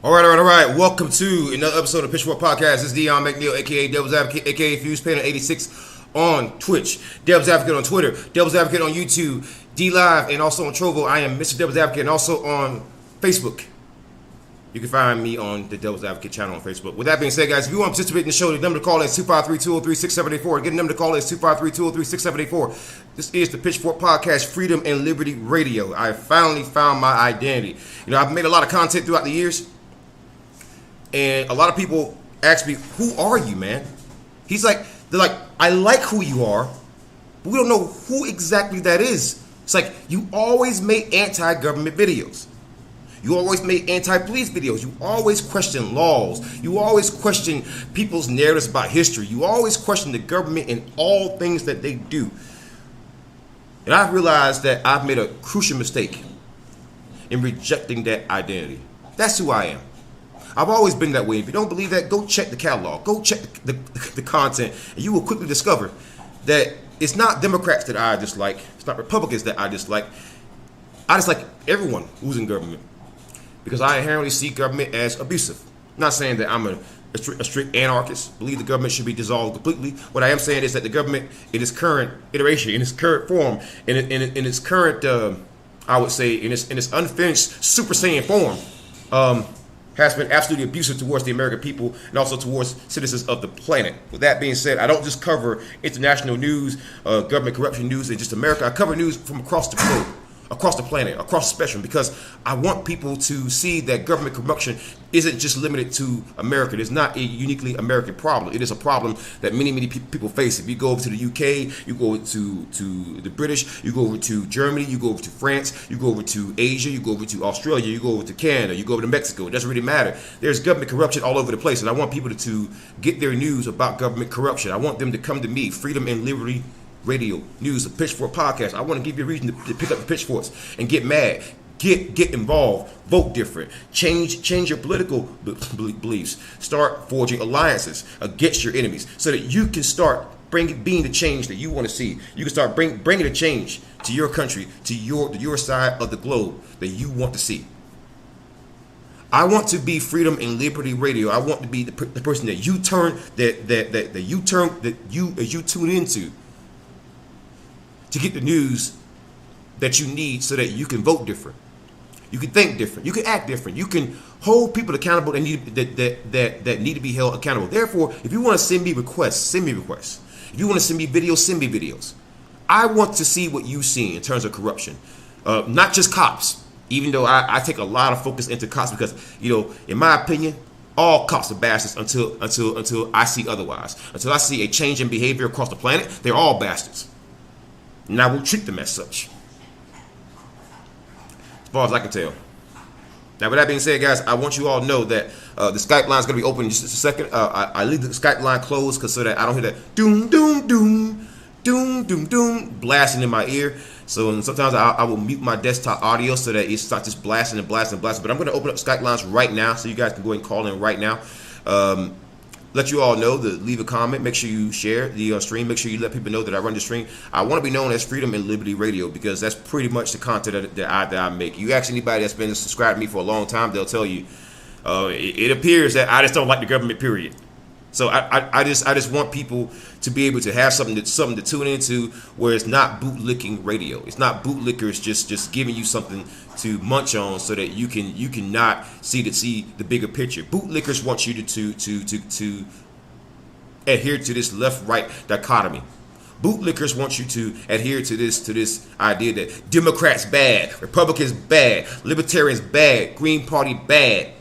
All right. Welcome to another episode of Pitchfork Podcast. This is Dion McNeil, a.k.a. Devil's Advocate, a.k.a. Fuse Painter 86 on Twitch, Devil's Advocate on Twitter, Devil's Advocate on YouTube, D Live, and also on Trovo. I am Mr. Devil's Advocate, and also on Facebook. You can find me on the Devil's Advocate channel on Facebook. With that being said, guys, if you want to participate in the show, the number to call is 253-203-6784. Again, the number to call is 253-203-6784. This is the Pitchfork Podcast, Freedom and Liberty Radio. I finally found my identity. You know, I've made a lot of content throughout the years, and a lot of people ask me, who are you, man? They're like, I like who you are, but we don't know who exactly that is. It's like, you always make anti-government videos. You always make anti-police videos. You always question laws. You always question people's narratives about history. You always question the government in all things that they do. And I've realized that I've made a crucial mistake in rejecting that identity. That's who I am. I've always been that way. If you don't believe that, go check the catalog. Go check the content, and you will quickly discover that it's not Democrats that I dislike. It's not Republicans that I dislike. I dislike everyone who's in government because I inherently see government as abusive. I'm not saying that I'm a strict anarchist, believe the government should be dissolved completely. What I am saying is that the government, in its current iteration, in its current form, in its current, I would say, in its unfinished Super Saiyan form, has been absolutely abusive towards the American people and also towards citizens of the planet. With that being said, I don't just cover international news, government corruption news in just America. I cover news from across the globe, across the planet, across the spectrum, because I want people to see that government corruption isn't just limited to America. It is not a uniquely American problem. It is a problem that many people face. If you go over to the UK, you go over to the British, you go over to Germany, you go over to France, you go over to Asia, you go over to Australia, you go over to Canada, you go over to Mexico. It doesn't really matter. There's government corruption all over the place, and I want people to get their news about government corruption. I want them to come to me, Freedom and Liberty Radio News, the Pitchfork Podcast. I want to give you a reason to pick up the pitchforks and get mad, get involved, vote different, change your political beliefs, start forging alliances against your enemies, so that you can start being the change that you want to see. You can start bringing the change to your country, to your side of the globe that you want to see. I want to be Freedom and Liberty Radio. I want to be the person that you tune into to get the news that you need so that you can vote different. You can think different. You can act different. You can hold people accountable that need to be held accountable. Therefore, if you want to send me requests, send me requests. If you want to send me videos, send me videos. I want to see what you see in terms of corruption. Not just cops. Even though I take a lot of focus into cops because, in my opinion, all cops are bastards until I see otherwise. Until I see a change in behavior across the planet, they're all bastards. And I will treat them as such. As far as I can tell. Now, with that being said, guys, I want you all to know that the Skype line is going to be open in just a second. I leave the Skype line closed so that I don't hear that doom, doom, doom, doom, doom, doom blasting in my ear. So sometimes I will mute my desktop audio so that it starts just blasting and blasting and blasting. But I'm going to open up Skype lines right now so you guys can go ahead and call in right now. Let you all know to leave a comment. Make sure you share the stream. Make sure you let people know that I run the stream. I want to be known as Freedom and Liberty Radio because that's pretty much the content that I make. You ask anybody that's been subscribed to me for a long time, they'll tell you it appears that I just don't like the government, period. So I just want people to be able to have something to tune into where it's not bootlicking radio. It's not bootlickers just giving you something to munch on so that you can not see the bigger picture. Bootlickers want you to adhere to this left-right dichotomy. Bootlickers want you to adhere to this idea that Democrats bad, Republicans bad, Libertarians bad, Green Party bad.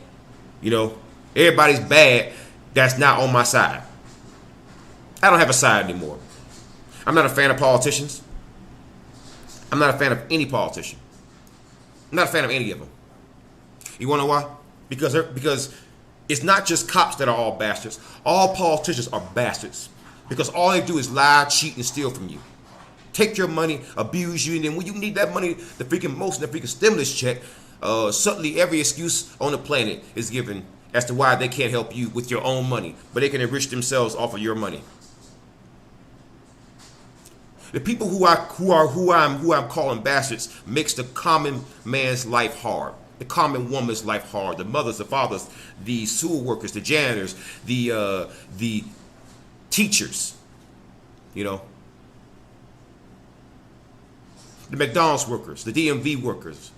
Everybody's bad. That's not on my side. I don't have a side anymore. I'm not a fan of politicians. I'm not a fan of any politician. I'm not a fan of any of them. You want to know why? Because it's not just cops that are all bastards. All politicians are bastards. Because all they do is lie, cheat, and steal from you. Take your money, abuse you, and then when you need that money, the freaking stimulus check, suddenly every excuse on the planet is given as to why they can't help you with your own money, but they can enrich themselves off of your money. The people who I'm calling bastards makes the common man's life hard, the common woman's life hard. The mothers, the fathers, the sewer workers, the janitors, the teachers, the McDonald's workers, the DMV workers.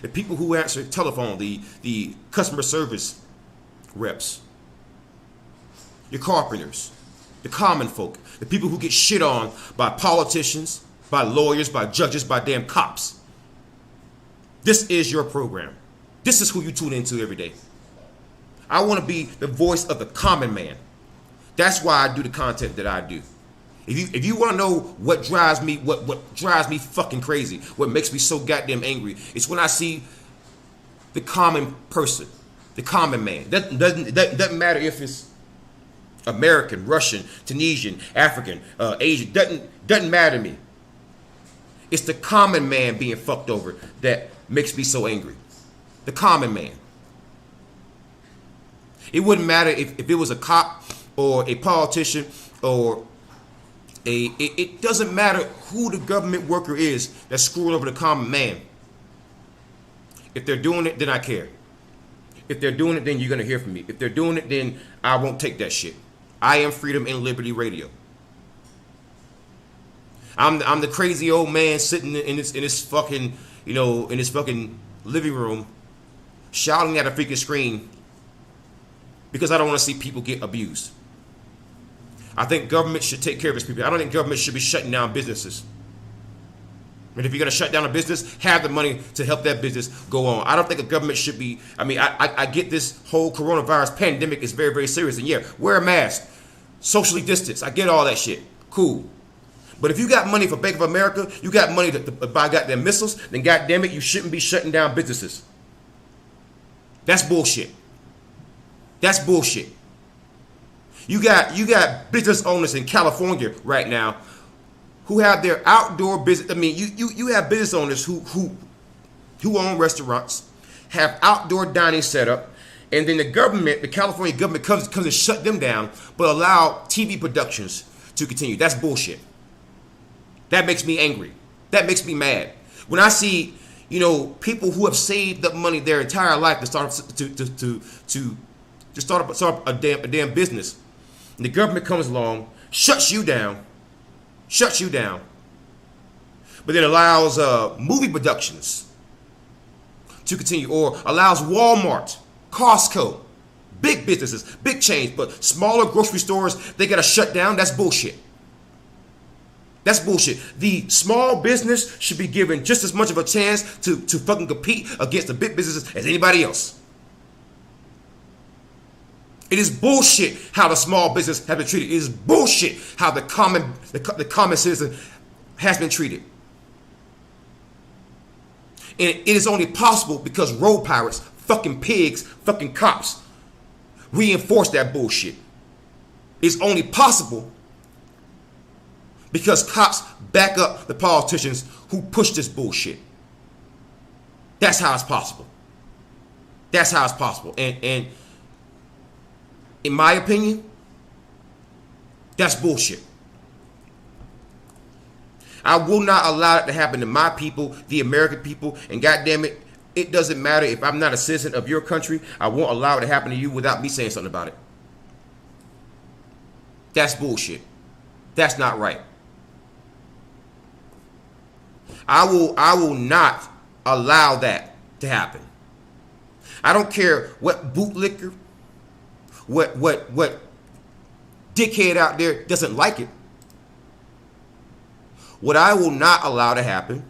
The people who answer telephone, the customer service reps, your carpenters, the common folk, the people who get shit on by politicians, by lawyers, by judges, by damn cops. This is your program. This is who you tune into every day. I want to be the voice of the common man. That's why I do the content that I do. If you want to know what drives me fucking crazy, what makes me so goddamn angry, it's when I see the common person, the common man. That doesn't matter if it's American, Russian, Tunisian, African, Asian. Doesn't matter to me. It's the common man being fucked over that makes me so angry. The common man. It wouldn't matter if it was a cop or a politician or it doesn't matter who the government worker is that's screwing over the common man. If they're doing it, then I care. If they're doing it, then you're going to hear from me. If they're doing it, then I won't take that shit. I am Freedom and Liberty Radio. I'm the crazy old man sitting in this fucking living room shouting at a freaking screen because I don't want to see people get abused. I think government should take care of its people. I don't think government should be shutting down businesses. And if you're going to shut down a business, have the money to help that business go on. I don't think a government should be, I get this whole coronavirus pandemic is very, very serious. And yeah, wear a mask, socially distance. I get all that shit. Cool. But if you got money for Bank of America, you got money to buy goddamn missiles, then goddamn it, you shouldn't be shutting down businesses. That's bullshit. That's bullshit. You got business owners in California right now who have their outdoor business. I mean, you have business owners who own restaurants, have outdoor dining set up, and then the California government comes and shut them down, but allow TV productions to continue. That's bullshit. That makes me angry. That makes me mad. When I see, people who have saved up money their entire life to start up a damn business, and the government comes along, shuts you down, but then allows movie productions to continue, or allows Walmart, Costco, big businesses, big chains, but smaller grocery stores, they gotta shut down. That's bullshit. That's bullshit. The small business should be given just as much of a chance to fucking compete against the big businesses as anybody else. It is bullshit how the small business has been treated. It is bullshit how the common citizen has been treated. And it is only possible because road pirates, fucking pigs, fucking cops reinforce that bullshit. It's only possible because cops back up the politicians who push this bullshit. That's how it's possible. That's how it's possible. And in my opinion, that's bullshit. I will not allow it to happen to my people, the American people, and goddamn it, it doesn't matter if I'm not a citizen of your country. I won't allow it to happen to you without me saying something about it. That's bullshit. That's not right. I will not allow that to happen. I don't care what bootlicker, what dickhead out there doesn't like it. What I will not allow to happen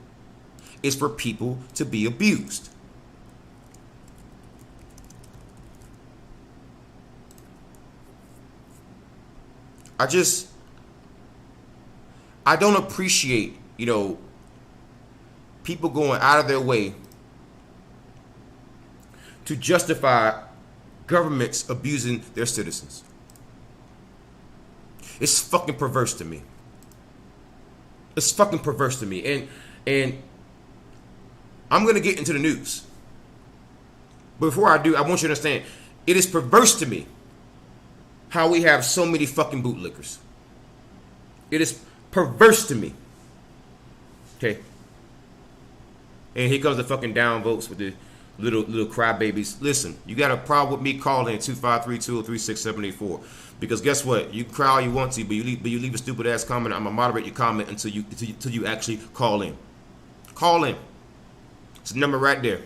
is for people to be abused. I don't appreciate, people going out of their way to justify governments abusing their citizens. It's fucking perverse to me. It's fucking perverse to me. And I'm going to get into the news. But before I do, I want you to understand, it is perverse to me how we have so many fucking bootlickers. It is perverse to me. Okay. And here comes the fucking down votes with the little crybabies. Listen, you got a problem with me, call in 253-203-6784. Because guess what? You cry all you want to, but you leave a stupid ass comment. I'm gonna moderate your comment until you actually call in. Call in. It's the number right there.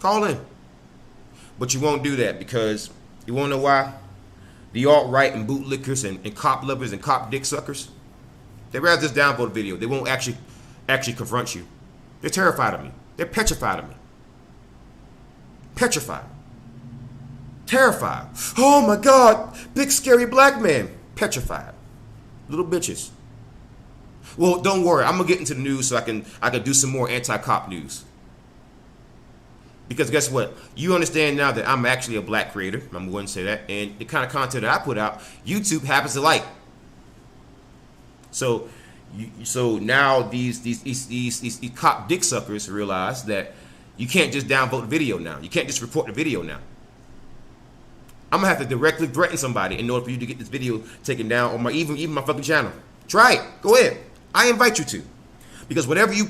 Call in. But you won't do that because you wanna know why? The alt-right and bootlickers and cop lovers and cop dick suckers, they rather just downvote a video. They won't actually confront you. They're terrified of me. They're petrified of me. Petrified. Terrified. Oh my God, big scary black man. Petrified. Little bitches. Well, don't worry. I'm gonna get into the news so I can do some more anti-cop news. Because guess what? You understand now that I'm actually a black creator. I'm going to say that, and the kind of content that I put out, YouTube happens to like. So now these cop dick suckers realize that you can't just downvote the video now. You can't just report the video now. I'm gonna have to directly threaten somebody in order for you to get this video taken down, or even my fucking channel. Try it. Go ahead. I invite you to. Because whenever you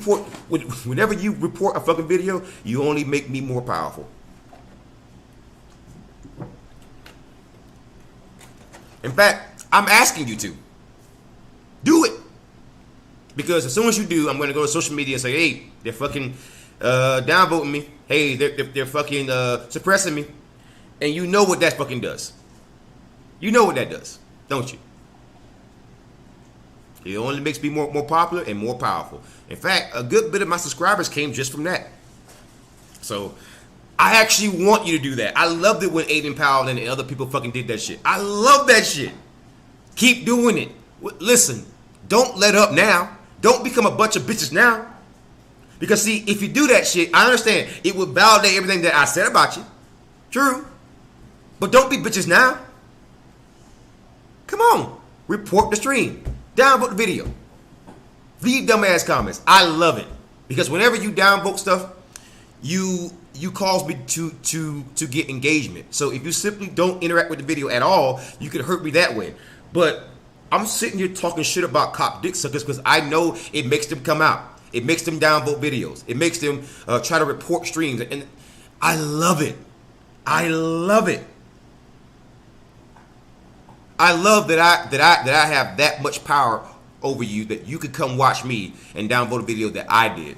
report a fucking video, you only make me more powerful. In fact, I'm asking you to. Do it. Because as soon as you do, I'm going to go to social media and say, hey, they're fucking downvoting me. Hey, they're fucking suppressing me. And you know what that fucking does. You know what that does, don't you? It only makes me more popular and more powerful. In fact, a good bit of my subscribers came just from that. So, I actually want you to do that. I loved it when Aiden Powell and other people fucking did that shit. I love that shit. Keep doing it. Listen, don't let up now. Don't become a bunch of bitches now. Because see, if you do that shit, I understand. It would validate everything that I said about you. True. But don't be bitches now. Come on. Report the stream. Downvote the video. Leave dumbass comments. I love it. Because whenever you downvote stuff, you cause me to get engagement. So if you simply don't interact with the video at all, you can hurt me that way. But I'm sitting here talking shit about cop dick suckers because I know it makes them come out. It makes them downvote videos. It makes them try to report streams, and I love it. I love it. I love that I have that much power over you that you could come watch me and downvote a video that I did.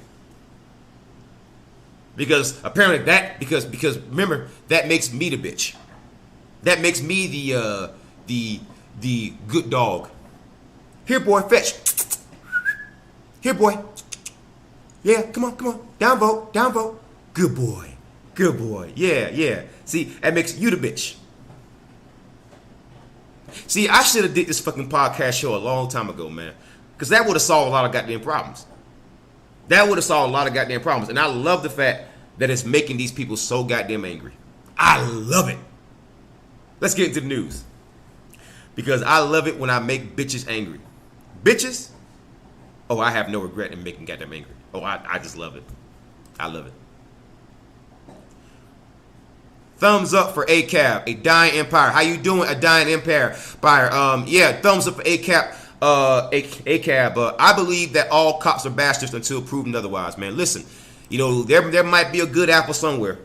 Because apparently because remember, that makes me the bitch. That makes me the good dog. Here, boy, fetch. Here, boy. Yeah, come on. Downvote. Good boy. Yeah. See, that makes you the bitch. See, I should have did this fucking podcast show a long time ago, man. Because that would have solved a lot of goddamn problems. And I love the fact that it's making these people so goddamn angry. I love it. Let's get into the news. Because I love it when I make bitches angry. Bitches? Oh, I have no regret in making goddamn angry. Oh, I just love it. I love it. Thumbs up for ACAB, a dying empire. How you doing, a dying empire? Yeah, thumbs up for ACAB. ACAB. I believe that all cops are bastards until proven otherwise, man. Listen, you know, there might be a good apple somewhere.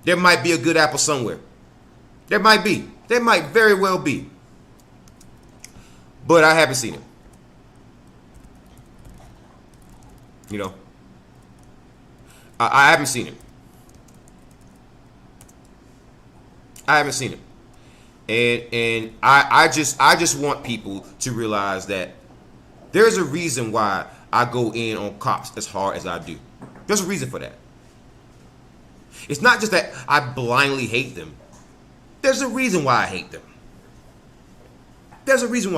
There might be. There might very well be. But I haven't seen it. You know, I haven't seen it. And I just want people to realize that there's a reason why I go in on cops as hard as I do. There's a reason for that. It's not just that I blindly hate them. There's a reason why I hate them. There's a reason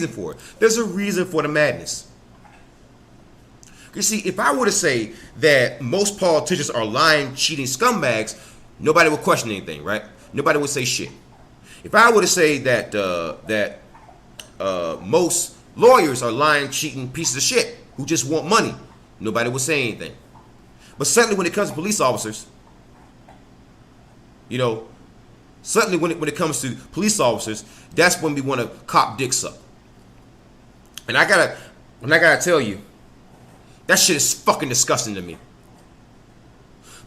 for it. There's a reason for the madness. You see, if I were to say that most politicians are lying, cheating scumbags, nobody would question anything, right? Nobody would say shit. If I were to say that most lawyers are lying, cheating pieces of shit who just want money, nobody would say anything. But certainly when it comes to police officers, you know, certainly when it comes to police officers, that's when we want to cop dicks up. And I gotta tell you, that shit is fucking disgusting to me.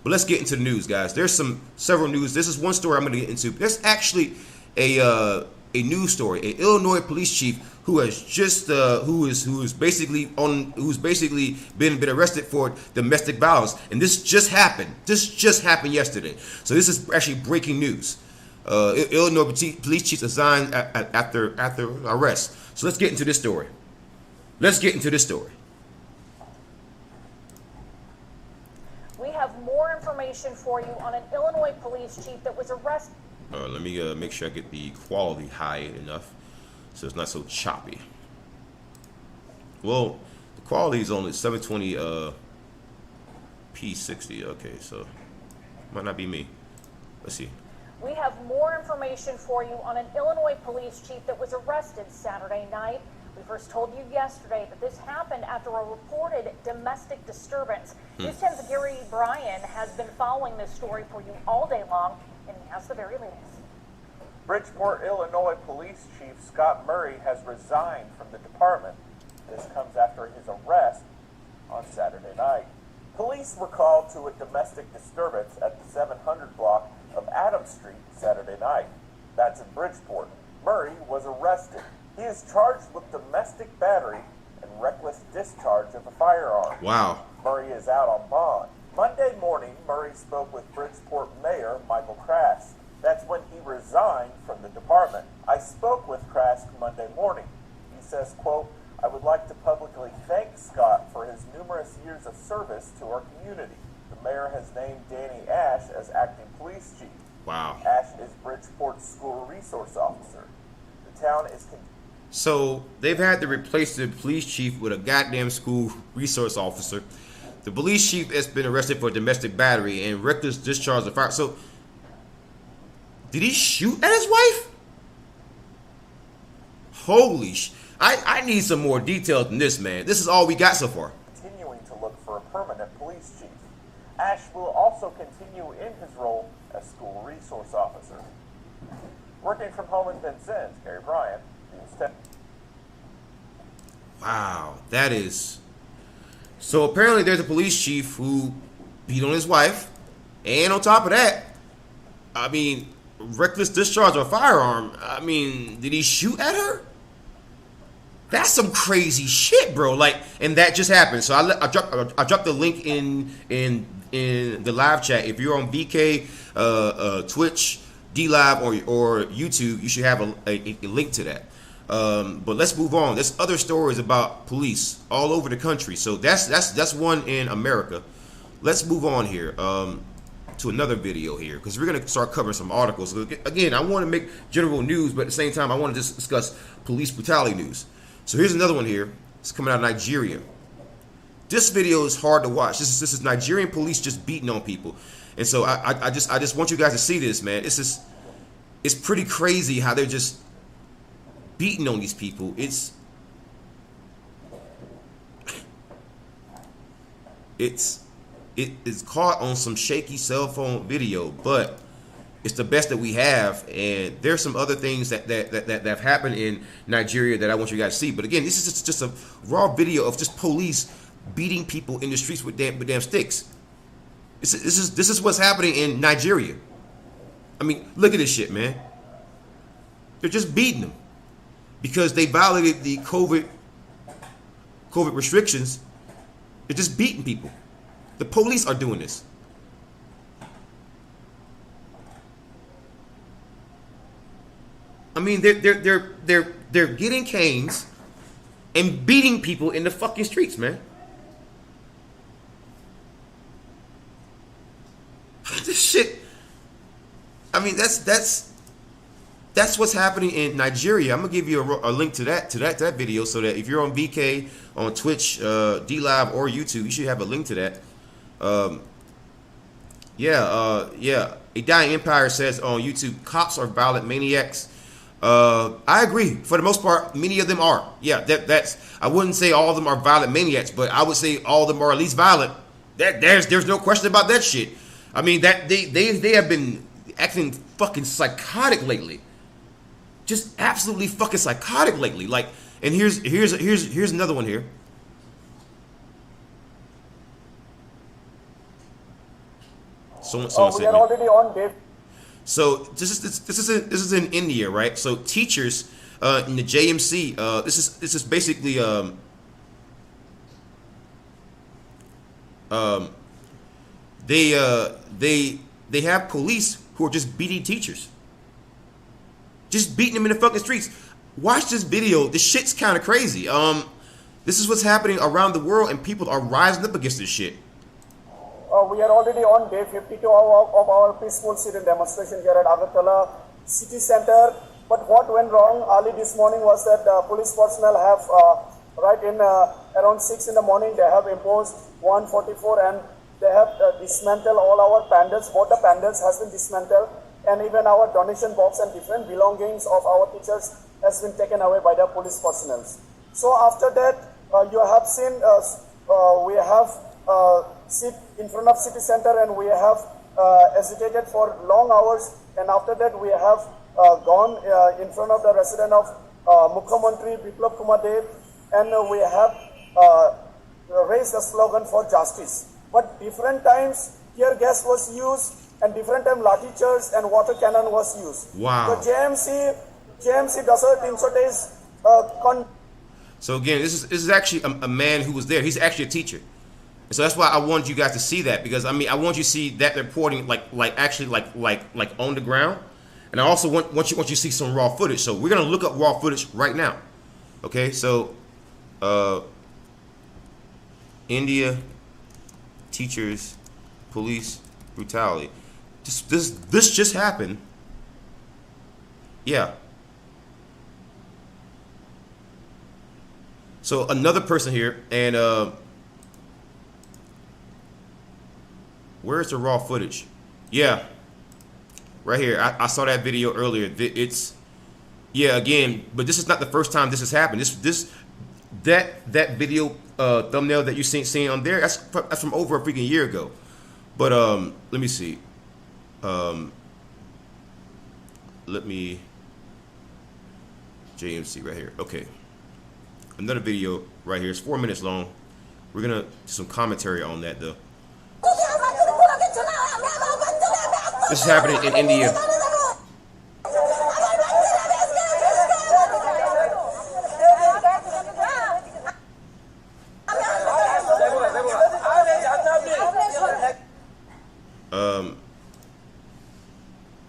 But let's get into the news, guys. There's several news. This is one story I'm going to get into. There's actually a news story. An Illinois police chief who has just who's basically been arrested for domestic violence, and this just happened. This just happened yesterday. So this is actually breaking news. Illinois police chief resigned after arrest. So let's get into this story. We have more information for you on an Illinois police chief that was arrested. Let me make sure I get the quality high enough so it's not so choppy. Well, the quality is only 720 P60. Okay, so might not be me. Let's see. We have more information for you on an Illinois police chief that was arrested Saturday night. We first told you yesterday that this happened after a reported domestic disturbance. News 10's Gary Bryan has been following this story for you all day long, and he has the very latest. Bridgeport, Illinois Police Chief Scott Murray has resigned from the department. This comes after his arrest on Saturday night. Police were called to a domestic disturbance at the 700 block of Adams Street Saturday night. That's in Bridgeport. Murray was arrested. He is charged with domestic battery and reckless discharge of a firearm. Wow. Murray is out on bond. Monday morning, Murray spoke with Bridgeport Mayor Michael Krask. That's when he resigned from the department. I spoke with Krask Monday morning. He says, quote, I would like to publicly thank Scott for his numerous years of service to our community. The mayor has named Danny Ash as acting police chief. Wow. Ash is Bridgeport's school resource officer. The town is... So they've had to replace the police chief with a goddamn school resource officer. The police chief has been arrested for domestic battery and reckless discharge of fire. So, did he shoot at his wife? Holy sh! I need some more details than this, man. This is all we got so far. Continuing to look for a permanent police chief. Ash will also continue in his role as school resource officer. Working from home in Vincennes, Gary Bryant, News 10. Wow, that is. So apparently there's a police chief who beat on his wife, and on top of that, I mean, reckless discharge of a firearm. I mean, did he shoot at her? That's some crazy shit, bro. Like, and that just happened. So I dropped the link in the live chat. If you're on VK, Twitch, D Live, or YouTube, you should have a link to that. But let's move on. There's other stories about police all over the country. So that's one in America. Let's move on here to another video here, because we're gonna start covering some articles. So again, I want to make general news, but at the same time, I want to just discuss police brutality news. So here's another one here. It's coming out of Nigeria. This video is hard to watch. This is Nigerian police just beating on people, and so I just want you guys to see this, man. It's pretty crazy how they're just beating on these people. It is caught on some shaky cell phone video, but it's the best that we have. And there's some other things that have happened in Nigeria that I want you guys to see. But again, this is just a raw video of just police beating people in the streets with damn sticks. This is what's happening in Nigeria. I mean, look at this shit, man. They're just beating them because they violated the COVID restrictions. They're just beating people. The police are doing this. I mean, they're getting canes and beating people in the fucking streets, man. This shit. I mean, that's what's happening in Nigeria. I'm gonna give you a link to that video, so that if you're on VK, on Twitch, D Live, or YouTube, you should have a link to that. Yeah. A Dying Empire says on YouTube, cops are violent maniacs. I agree. For the most part, many of them are. Yeah, that's. I wouldn't say all of them are violent maniacs, but I would say all of them are at least violent. There's no question about that shit. I mean, that they have been acting fucking psychotic lately. Just absolutely fucking psychotic lately. Like, and here's another one here. Someone we are already on day. So this is in India, right? So teachers in the JMC, this is basically they have police who are just beating teachers, just beating them in the fucking streets. Watch this video. This shit's kind of crazy. This is what's happening around the world, and people are rising up against this shit. We are already on day 52 of our peaceful sit-in demonstration here at Agartala city center. But what went wrong early this morning was that police personnel have, around 6 in the morning, they have imposed 144 and they have dismantled all our pandals. Both the pandals has been dismantled, and even our donation box and different belongings of our teachers has been taken away by the police personnel. So after that, you have seen we have sit in front of city center, and we have hesitated for long hours, and after that we have gone in front of the resident of Mukhyamantri Biplab Kumar Dev, and we have raised a slogan for justice. But different times tear gas was used, and different time lathi charge and water cannon was used. Wow. The JMC does So again, this is actually a man who was there. He's actually a teacher. So that's why I wanted you guys to see that, because I mean, I want you to see that reporting like on the ground, and I also want you to see some raw footage. So we're gonna look up raw footage right now. Okay, so India teachers police brutality. This just happened. Yeah. So another person here, and where's the raw footage? Yeah, right here. I saw that video earlier. It's, yeah, again, but this is not the first time this has happened. That video thumbnail that you seen on there, that's from over a freaking year ago. But let me see. Let me JMC right here. Okay. Another video right here. It's 4 minutes long. We're gonna do some commentary on that though. This is happening in India.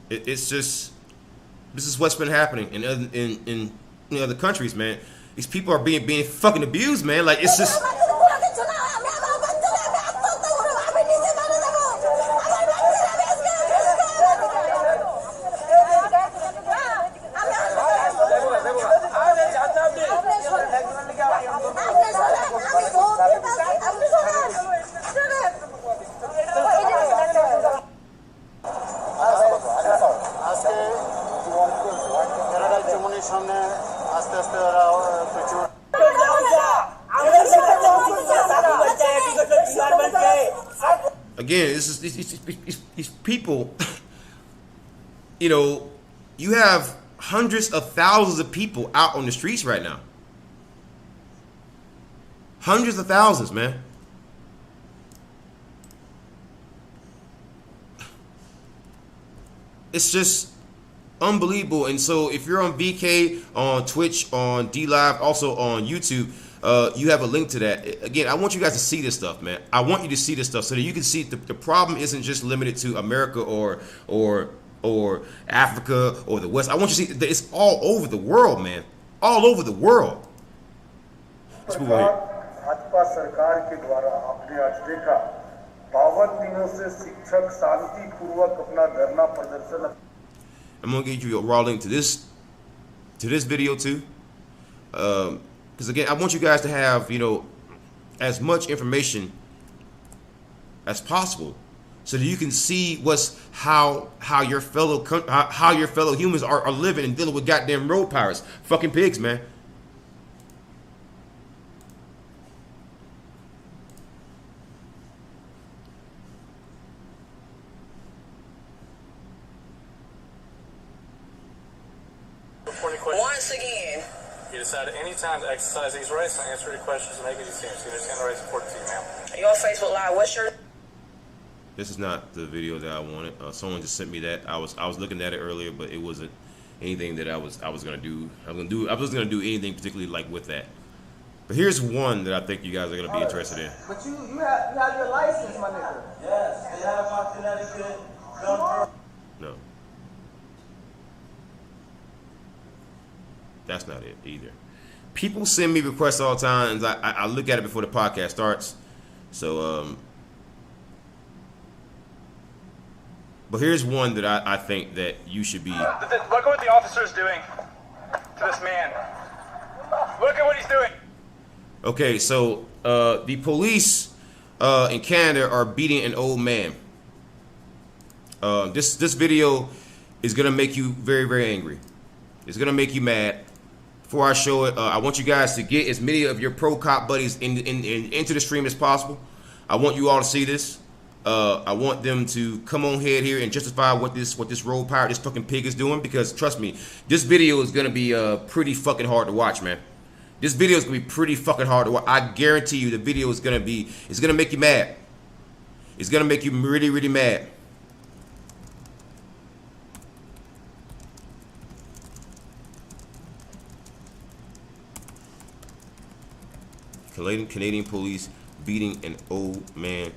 It's just, this is what's been happening in other countries, man. These people are being fucking abused, man. Like, it's just. Again, this is these people. You know, you have hundreds of thousands of people out on the streets right now. Hundreds of thousands, man. It's just unbelievable. And so if you're on VK, on Twitch, on DLive, also on YouTube, you have a link to that. Again, I want you guys to see this stuff, man. I want you to see this stuff so that you can see the problem isn't just limited to America or Africa or the West. I want you to see that it's all over the world, man. All over the world. Let's move on here. I'm gonna get you a raw link to this video too, because again, I want you guys to have, you know, as much information as possible, so that you can see how your fellow humans are living and dealing with goddamn road pirates, fucking pigs, man. Once again, you decide at any time to exercise these rights and answer your questions and make any decisions. You understand the rights important to you, ma'am. Your Facebook Live, what's your... This is not the video that I wanted. Someone just sent me that. I was looking at it earlier, but it wasn't anything that I was gonna do. I was gonna do anything particularly like with that. But here's one that I think you guys are gonna be interested in. But you have your license, my nigga. Yes, they have my Connecticut gun. No. That's not it either. People send me requests all the time, and I look at it before the podcast starts. So, but here's one that I think that you should be. Look at what the officer's doing to this man. Look at what he's doing. Okay, so the police in Canada are beating an old man. This video is gonna make you very, very angry. It's gonna make you mad. Before I show it, I want you guys to get as many of your pro cop buddies into the stream as possible. I want you all to see this. I want them to come on here and justify what this road pirate, this fucking pig is doing, because trust me, this video is gonna be pretty fucking hard to watch, man. This video is gonna be pretty fucking hard to watch. I guarantee you, the video is gonna make you mad. It's gonna make you really, really mad. Canadian police beating an old man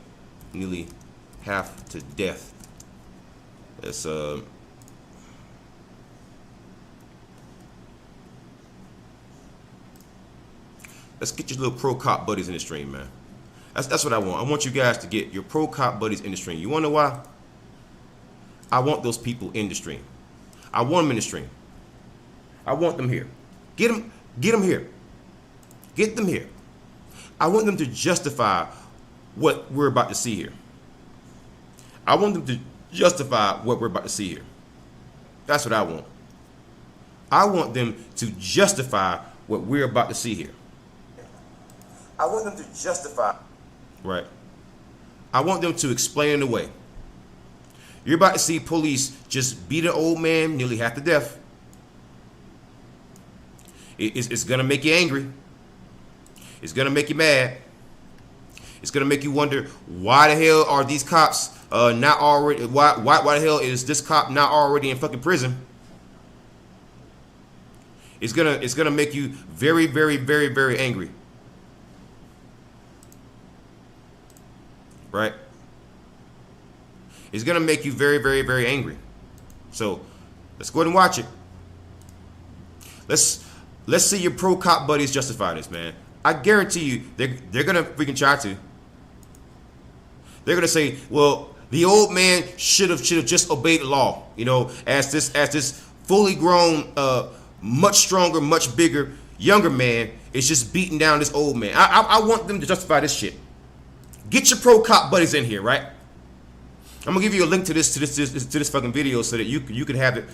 nearly half to death. That's let's get your little pro cop buddies in the stream, man. That's what I want. I want you guys to get your pro cop buddies in the stream. You wanna know why? I want those people in the stream. I want them in the stream. I want them here. Get them here. Get them here. I want them to justify what we're about to see here. I want them to justify what we're about to see here. That's what I want. I want them to justify what we're about to see here. I want them to justify. Right. I want them to explain it away. You're about to see police just beat an old man nearly half to death. It's gonna make you angry. It's gonna make you mad. It's gonna make you wonder why the hell are these cops not already? Why the hell is this cop not already in fucking prison? It's gonna make you very, very, very, very angry. Right? It's gonna make you very, very, very angry. So let's go ahead and watch it. Let's see your pro cop buddies justify this, man. I guarantee you they're gonna freaking try to. They're gonna say, well, the old man should have just obeyed the law, you know, as this fully grown, much stronger, much bigger, younger man is just beating down this old man. I want them to justify this shit. Get your pro cop buddies in here, right? I'm gonna give you a link to this fucking video so that you can have it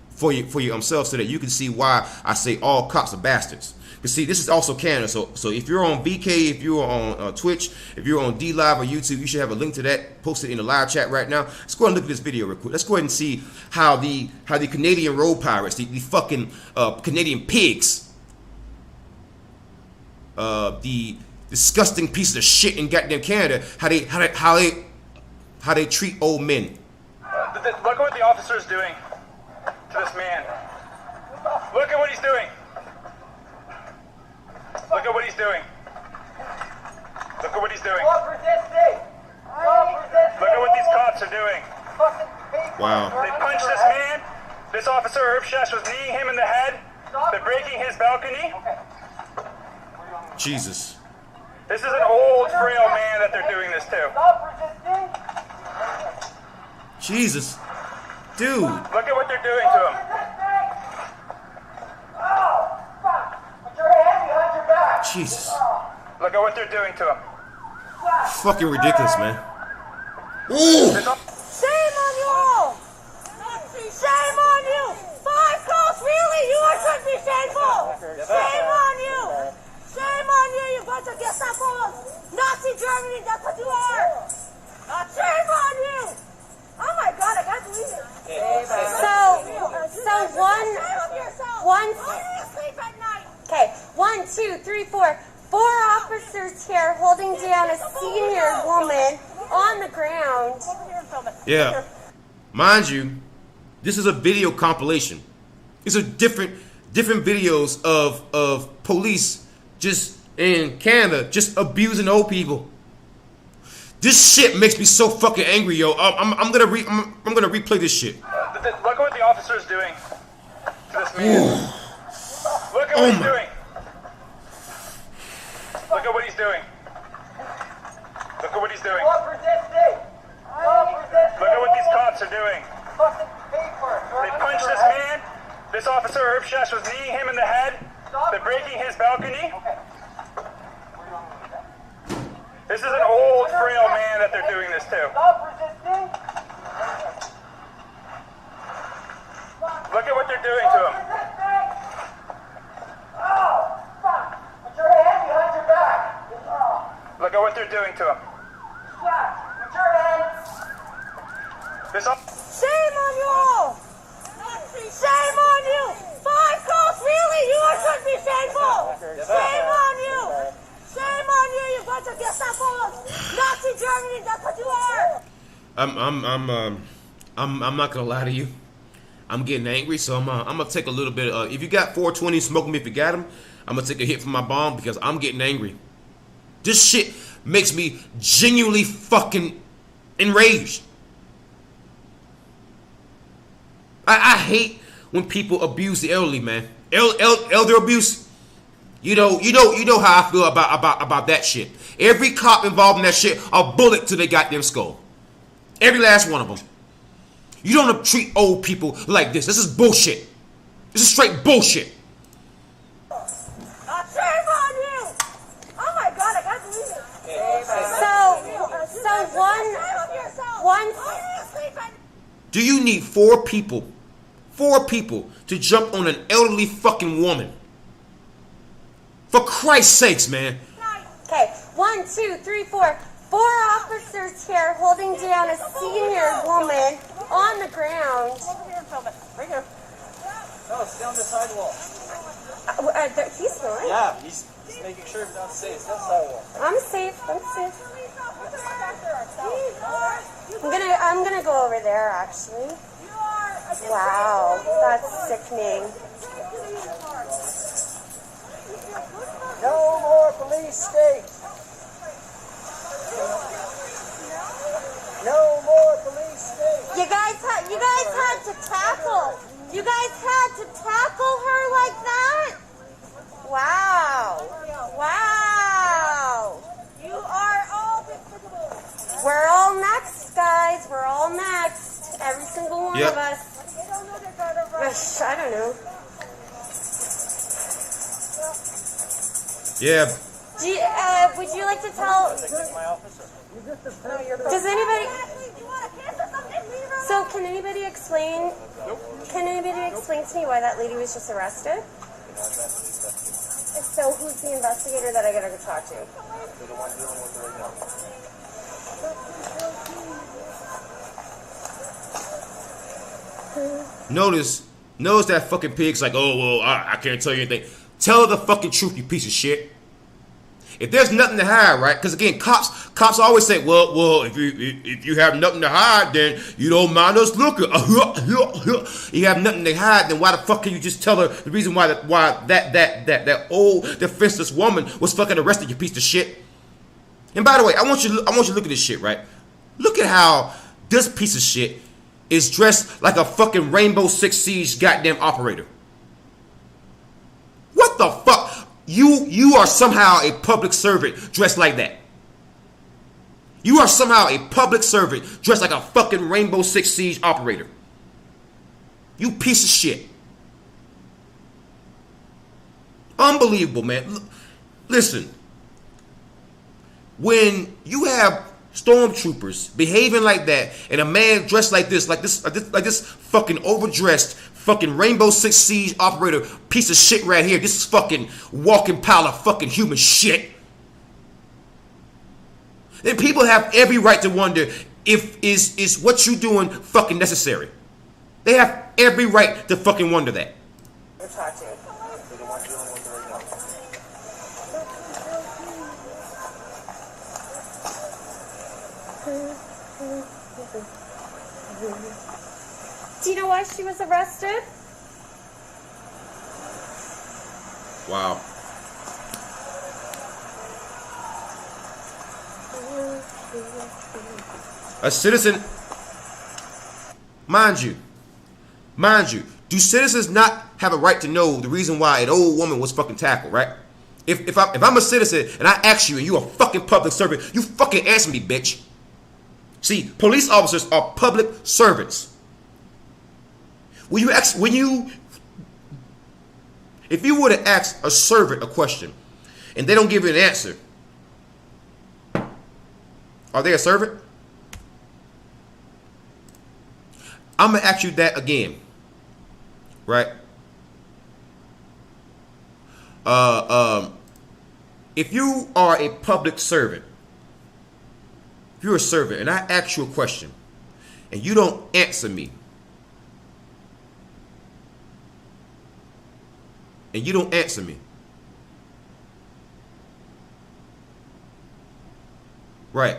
for yourself, so that you can see why I say all cops are bastards. Because see, this is also Canada, so if you're on VK, if you're on Twitch, if you're on D Live or YouTube, you should have a link to that posted in the live chat right now. Let's go ahead and look at this video real quick. Let's go ahead and see how the Canadian road pirates, the fucking Canadian pigs, the disgusting pieces of shit in goddamn Canada, how they treat old men. Look at what the officer's doing to this man. Look at what he's doing. Look at what he's doing. Look at what he's doing. Look at what these cops are doing. Wow. They punched this man. This officer, Herbshash, was kneeing him in the head. They're breaking his balcony. Jesus. This is an old, frail man that they're doing this to. Jesus. Dude. Look at what they're doing to him. Jesus. Look at what they're doing to him. Fucking ridiculous, man. Ooh. Shame on you all! Shame on you! 5 calls, really? You all should be shameful! Shame on you! Shame on you, you bunch of Gestapo! Nazi Germany, that's what you are! Shame on you! Oh my God, I can't believe it! So one, okay, 1, 2, 3, 4, 4 officers here holding down a senior woman on the ground. Yeah. Mind you, this is a video compilation. These are different videos of police just in Canada just abusing old people. This shit makes me so fucking angry, yo. I'm gonna replay this shit. Look at what the officer's doing to this man. Look at what he's doing. Look at what he's doing. Look at what he's doing. Look at what these cops are doing. They punched this man. This officer, Herbshash, was kneeing him in the head. They're breaking his balcony. This is an old, frail man that they're doing this to. Look at what they're doing to him. Look at what they're doing to him. Shame on you all! Shame on you! 5 calls, really? You all should be shameful! Shame on you! Shame on you, you bunch of Gestapo! Nazi Germany, that's what you are! I'm not gonna lie to you. I'm getting angry, so I'm gonna take a little bit of, if you got 420, smoke them if you got them. I'm gonna take a hit from my bomb because I'm getting angry. This shit makes me genuinely fucking enraged. I hate when people abuse the elderly, man. Elder abuse. You know how I feel about that shit. Every cop involved in that shit, a bullet to their goddamn skull. Every last one of them. You don't treat old people like this. This is bullshit. This is straight bullshit. Shame on you! Oh my God, I can't believe it. So one. Do you need 4 people to jump on an elderly fucking woman? For Christ's sakes, man. Okay, 1, 2, 3, 4. 4 officers here holding down a senior woman on the ground. Right here. No, stay on the sidewalk. He's fine. Yeah, he's making sure everyone's safe. That's all. I'm safe. I'm gonna go over there actually. Wow, that's sickening. No more police state. No more police state. You guys had to tackle. You guys had to tackle her like that? Wow. Wow. You are all despicable. We're all next, guys. We're all next. Every single one Yep. of us. I don't know. Yeah. Would you like to tell? Does anybody? So can anybody explain? Can anybody explain to me why that lady was just arrested? So who's the investigator that I gotta go talk to? Notice that fucking pig's like, oh, well, I can't tell you anything. Tell the fucking truth, you piece of shit. If there's nothing to hide, right? Because again, cops always say, well, if you have nothing to hide, then you don't mind us looking. You have nothing to hide, then why the fuck can you just tell her the reason why that old defenseless woman was fucking arrested, you piece of shit? And by the way, I want you to look at this shit, right? Look at how this piece of shit is dressed like a fucking Rainbow Six Siege goddamn operator. What the fuck? You are somehow a public servant dressed like that. You are somehow a public servant dressed like a fucking Rainbow Six Siege operator. You piece of shit. Unbelievable, man. Listen. When you have stormtroopers behaving like that and a man dressed like this fucking overdressed fucking Rainbow Six Siege operator piece of shit right here, this is fucking walking pile of fucking human shit, then people have every right to wonder if is what you doing fucking necessary. They have every right to fucking wonder that. Do you know why she was arrested? Wow. A citizen, mind you, do citizens not have a right to know the reason why an old woman was fucking tackled, right? If I'm a citizen and I ask you and you a fucking public servant, you fucking answer me, bitch. See, police officers are public servants. If you were to ask a servant a question and they don't give you an answer, are they a servant? I'm gonna ask you that again, right? If you are a public servant, if you're a servant and I ask you a question and you don't answer me, right?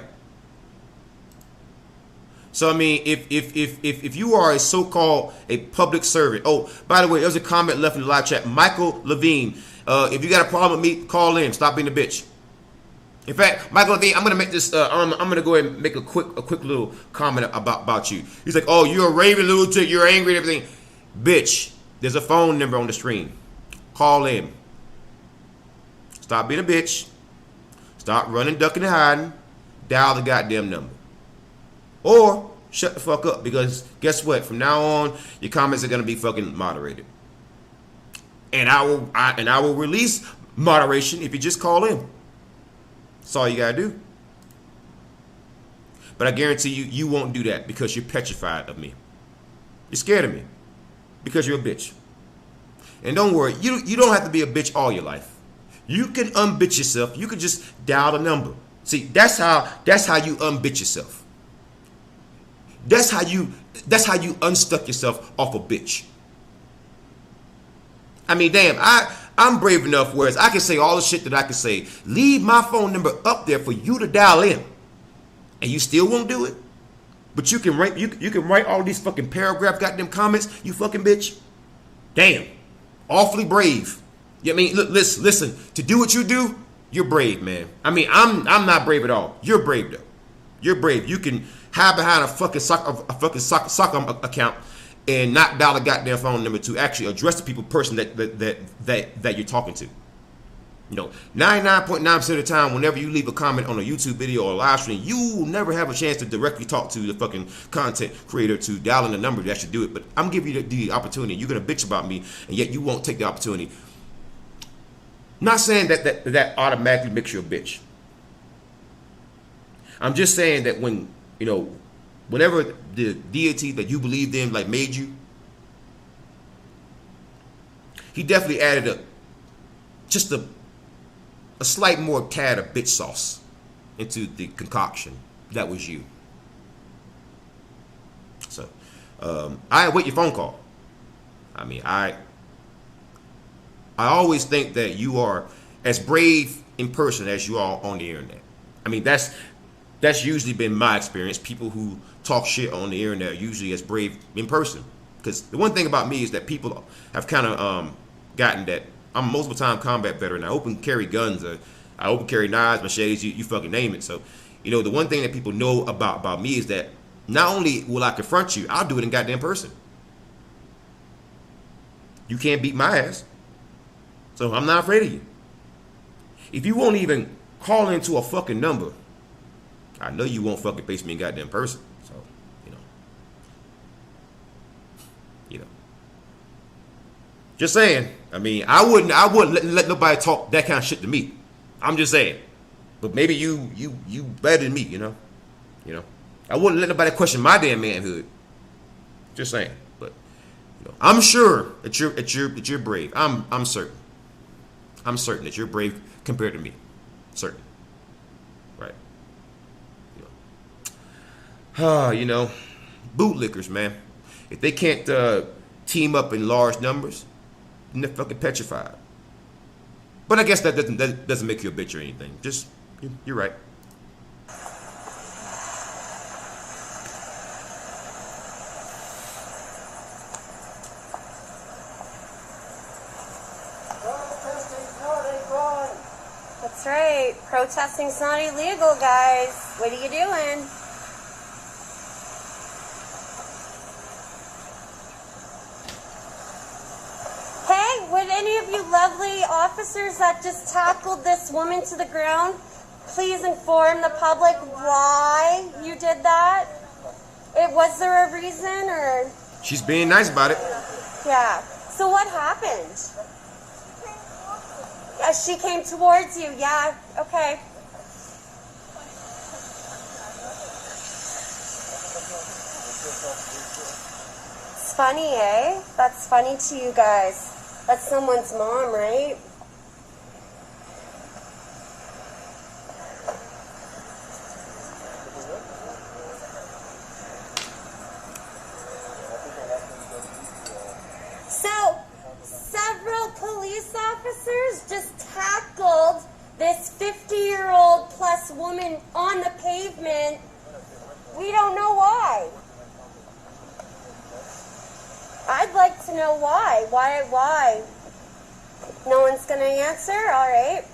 So I mean, if you are a so-called a public servant. Oh, by the way, there's a comment left in the live chat. Michael Levine, if you got a problem with me, call in. Stop being a bitch. In fact, Michael Levine, I'm gonna make this. I'm gonna go ahead and make a quick little comment about you. He's like, oh, you're a raving lunatic. You're angry and everything. Bitch, there's a phone number on the screen. Call in. Stop being a bitch. Stop running, ducking, and hiding. Dial the goddamn number. Or shut the fuck up, because guess what? From now on, your comments are gonna be fucking moderated. And I will release moderation if you just call in. That's all you gotta do. But I guarantee you won't do that because you're petrified of me. You're scared of me because you're a bitch. And don't worry, you don't have to be a bitch all your life. You can unbitch yourself. You can just dial the number. See, that's how you unbitch yourself. That's how you unstuck yourself off a bitch. I mean, damn, I'm brave enough whereas I can say all the shit that I can say. Leave my phone number up there for you to dial in. And you still won't do it? But you can write you can write all these fucking paragraph goddamn comments, you fucking bitch. Damn. Awfully brave. You know what I mean? Look, listen, to do what you do, you're brave, man. I mean, I'm not brave at all. You're brave though. You're brave. You can hide behind a fucking soccer account and not dial a goddamn phone number to actually address the person that you're talking to. You know, 99.9% of the time, whenever you leave a comment on a YouTube video or a live stream, you will never have a chance to directly talk to the fucking content creator to dial in the number that should do it. But I'm giving you the opportunity. You're gonna bitch about me, and yet you won't take the opportunity. Not saying that automatically makes you a bitch. I'm just saying that when, you know, whenever the deity that you believed in like made you, he definitely added just a slight more tad of bitch sauce into the concoction that was you. So I await your phone call. I mean, I always think that you are as brave in person as you are on the internet. I mean, that's usually been my experience. People who talk shit on the internet are usually as brave in person. Because the one thing about me is that people have kind of gotten that I'm a multiple time combat veteran. I open carry guns. I open carry knives, machetes, you fucking name it. So, you know, the one thing that people know about me is that not only will I confront you, I'll do it in goddamn person. You can't beat my ass. So I'm not afraid of you. If you won't even call into a fucking number, I know you won't fucking face me in goddamn person. So, you know. Just saying. I mean, I wouldn't let nobody talk that kind of shit to me. I'm just saying. But maybe you better than me, you know. You know. I wouldn't let nobody question my damn manhood. Just saying. But you know, I'm sure that you're brave. I'm certain. I'm certain that you're brave compared to me. Certain. Right. You know, bootlickers, man. If they can't team up in large numbers, then they're fucking petrified. But I guess that doesn't make you a bitch or anything. Just, you're right. That's right. Protesting's not illegal, guys. What are you doing? Hey, would any of you lovely officers that just tackled this woman to the ground please inform the public why you did that? Was there a reason, or? She's being nice about it. Yeah. So what happened? She came towards you. Yeah. Okay. It's funny, eh? That's funny to you guys. That's someone's mom, right? So, several police officers just tackled this 50-year-old plus woman on the pavement. We don't know why. I'd like to know why. Why? No one's going to answer? All right.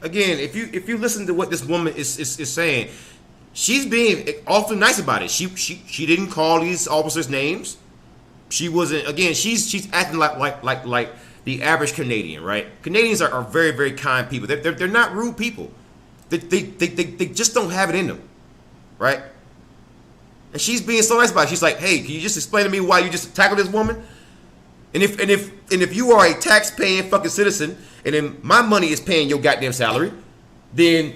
Again, if you listen to what this woman is saying, she's being awfully nice about it. She didn't call these officers names. She wasn't. Again, she's acting like the average Canadian, right? Canadians are very, very kind people. They're not rude people. They just don't have it in them, right? And she's being so nice about it. She's like, hey, can you just explain to me why you just tackled this woman? And if you are a tax-paying fucking citizen, and then my money is paying your goddamn salary, then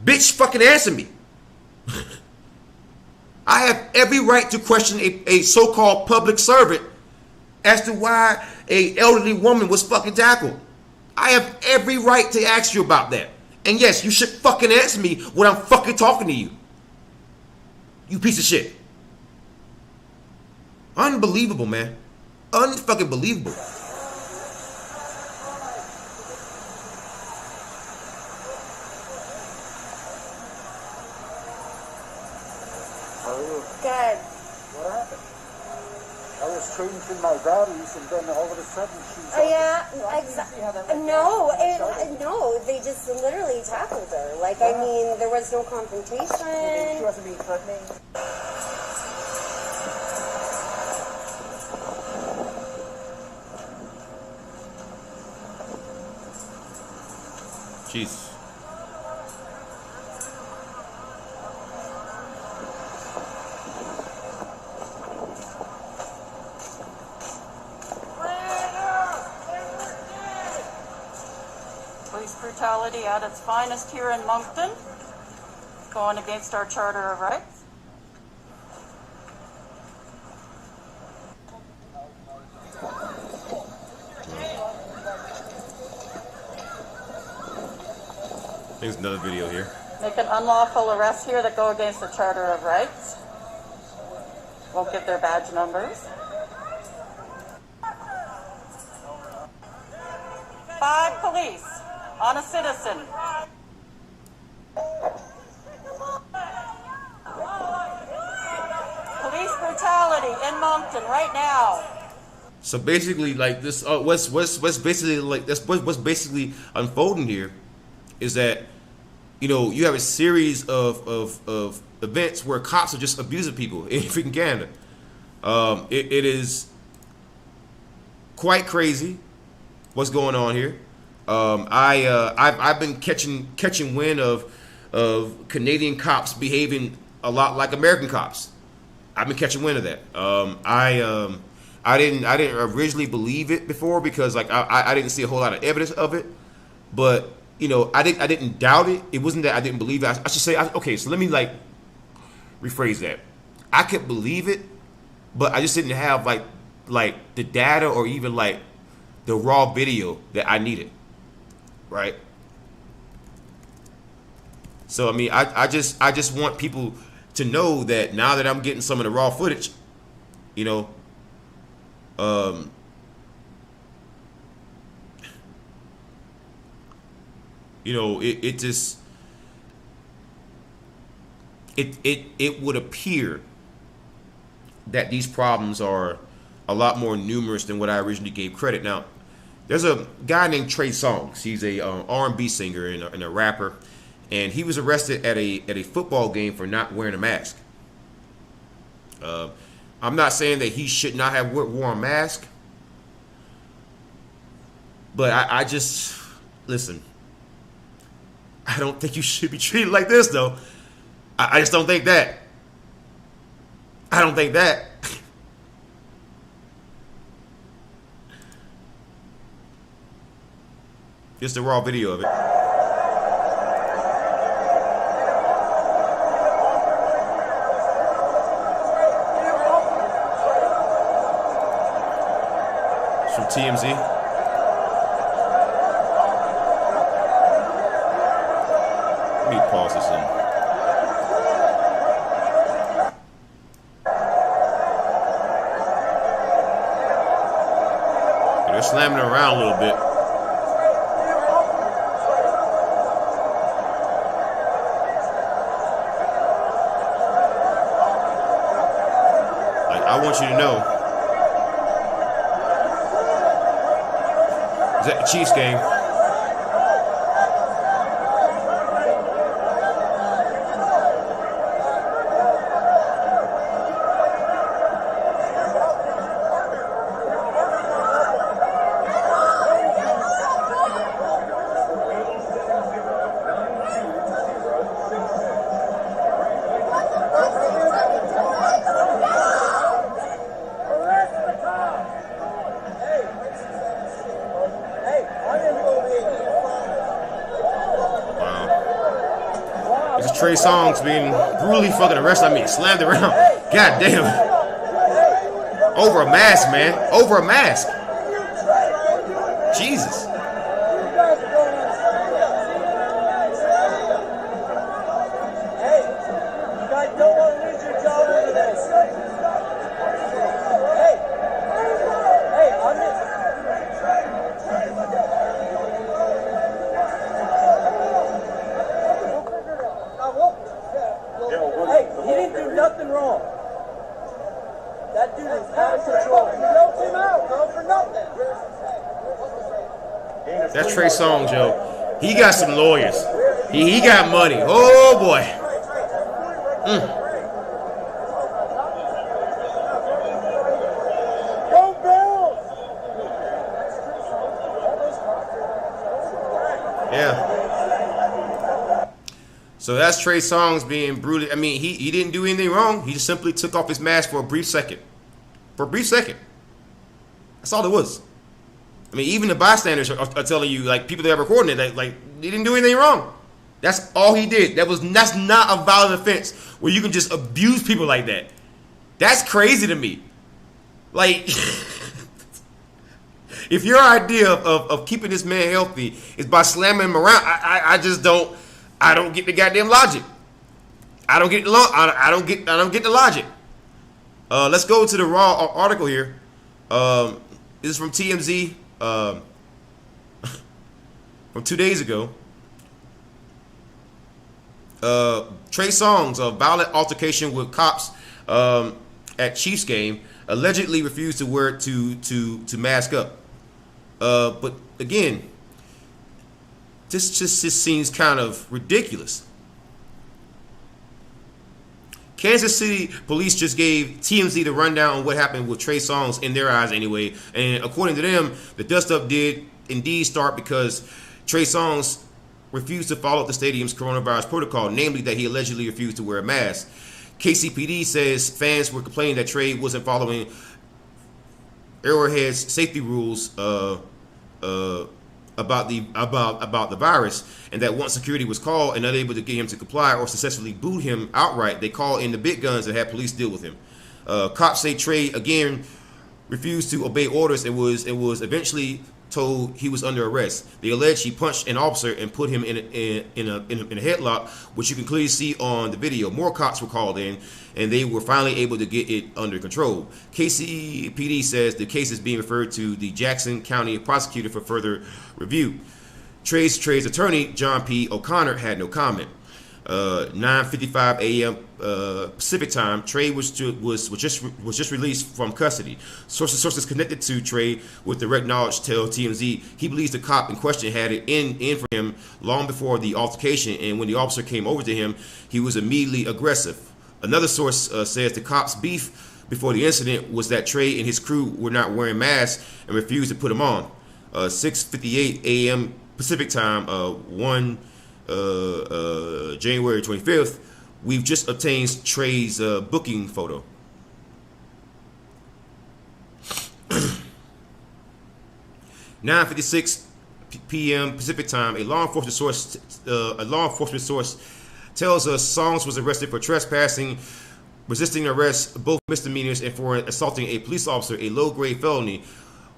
bitch fucking answer me. I have every right to question a so-called public servant as to why a elderly woman was fucking tackled. I have every right to ask you about that. And yes, you should fucking answer me when I'm fucking talking to you. You piece of shit. Unbelievable, man. Unfucking believable. Good. What happened? I was changing my batteries, and then all of a sudden she's... No, they just literally tackled her. Like, I mean, there was no confrontation. She wasn't being threatening. Jesus. Police brutality at its finest here in Moncton, going against our Charter of Rights. There's another video here. Make an unlawful arrest here that go against the Charter of Rights. Won't give their badge numbers. 5 police on a citizen. Police brutality in Moncton right now. So basically, like this, what's basically like that's what's basically unfolding here is that, you know, you have a series of events where cops are just abusing people in freaking Canada. It is quite crazy what's going on here. I've been catching wind of Canadian cops behaving a lot like American cops. I've been catching wind of that. I didn't originally believe it before because like I didn't see a whole lot of evidence of it, but you know, I didn't doubt it. It wasn't that I didn't believe it. I should say, okay, so let me like rephrase that. I could believe it, but I just didn't have like the data or even like the raw video that I needed, right? So I mean, I just want people to know that now that I'm getting some of the raw footage, you know, it just it would appear that these problems are a lot more numerous than what I originally gave credit. Now, there's a guy named Trey Songz. He's a R&B singer and a rapper, and he was arrested at a football game for not wearing a mask. I'm not saying that he should not have worn a mask, but I just listen. I don't think you should be treated like this, though. I just don't think that. I don't think that. Just a raw video of it. It's from TMZ. Let me pause this in. They're slamming around a little bit. Like, I want you to know. Is that the Chiefs game? Trey Songz being brutally fucking arrested. I mean, slammed around. God damn. Over a mask, man. Over a mask. Jesus. Hey, you guys don't want to lose your That's Trey Songz, Joe. He got some lawyers. He got money. Oh boy. Yeah. So that's Trey Songz being brutally. I mean, he didn't do anything wrong. He just simply took off his mask for a brief second. For a brief second. That's all it was. I mean, even the bystanders are telling you, like, people that are recording it, like they didn't do anything wrong. That's all he did. That's not a violent offense where you can just abuse people like that. That's crazy to me. Like, if your idea of keeping this man healthy is by slamming him around, I just don't. I don't get the goddamn logic. I don't get the logic. Let's go to the raw article here. This is from TMZ from 2 days ago. Trey Songz, a violent altercation with cops at Chiefs game, allegedly refused to wear to mask up. But again, this just seems kind of ridiculous. Kansas City police just gave TMZ the rundown on what happened with Trey Songz, in their eyes anyway. And according to them, the dust-up did indeed start because Trey Songz refused to follow the stadium's coronavirus protocol, namely that he allegedly refused to wear a mask. KCPD says fans were complaining that Trey wasn't following Arrowhead's safety rules about the virus, and that once security was called and unable to get him to comply or successfully boot him outright, they called in the big guns and had police deal with him. Cops say Trey again refused to obey orders and was eventually told he was under arrest. They allege he punched an officer and put him in a headlock, which you can clearly see on the video. More cops were called in, and they were finally able to get it under control. KCPD says the case is being referred to the Jackson County prosecutor for further review. Trey's attorney, John P. O'Connor, had no comment. 9:55 a.m. Pacific time, Trey was just released from custody. Sources connected to Trey with direct knowledge tell TMZ he believes the cop in question had it in for him long before the altercation, and when the officer came over to him, he was immediately aggressive. Another source says the cop's beef before the incident was that Trey and his crew were not wearing masks and refused to put them on. 6:58 a.m. Pacific time, January 25th, we've just obtained Trey's booking photo. (9:56 p.m. Pacific time, a law enforcement source tells us Songz was arrested for trespassing, resisting arrest, both misdemeanors, and for assaulting a police officer, a low-grade felony.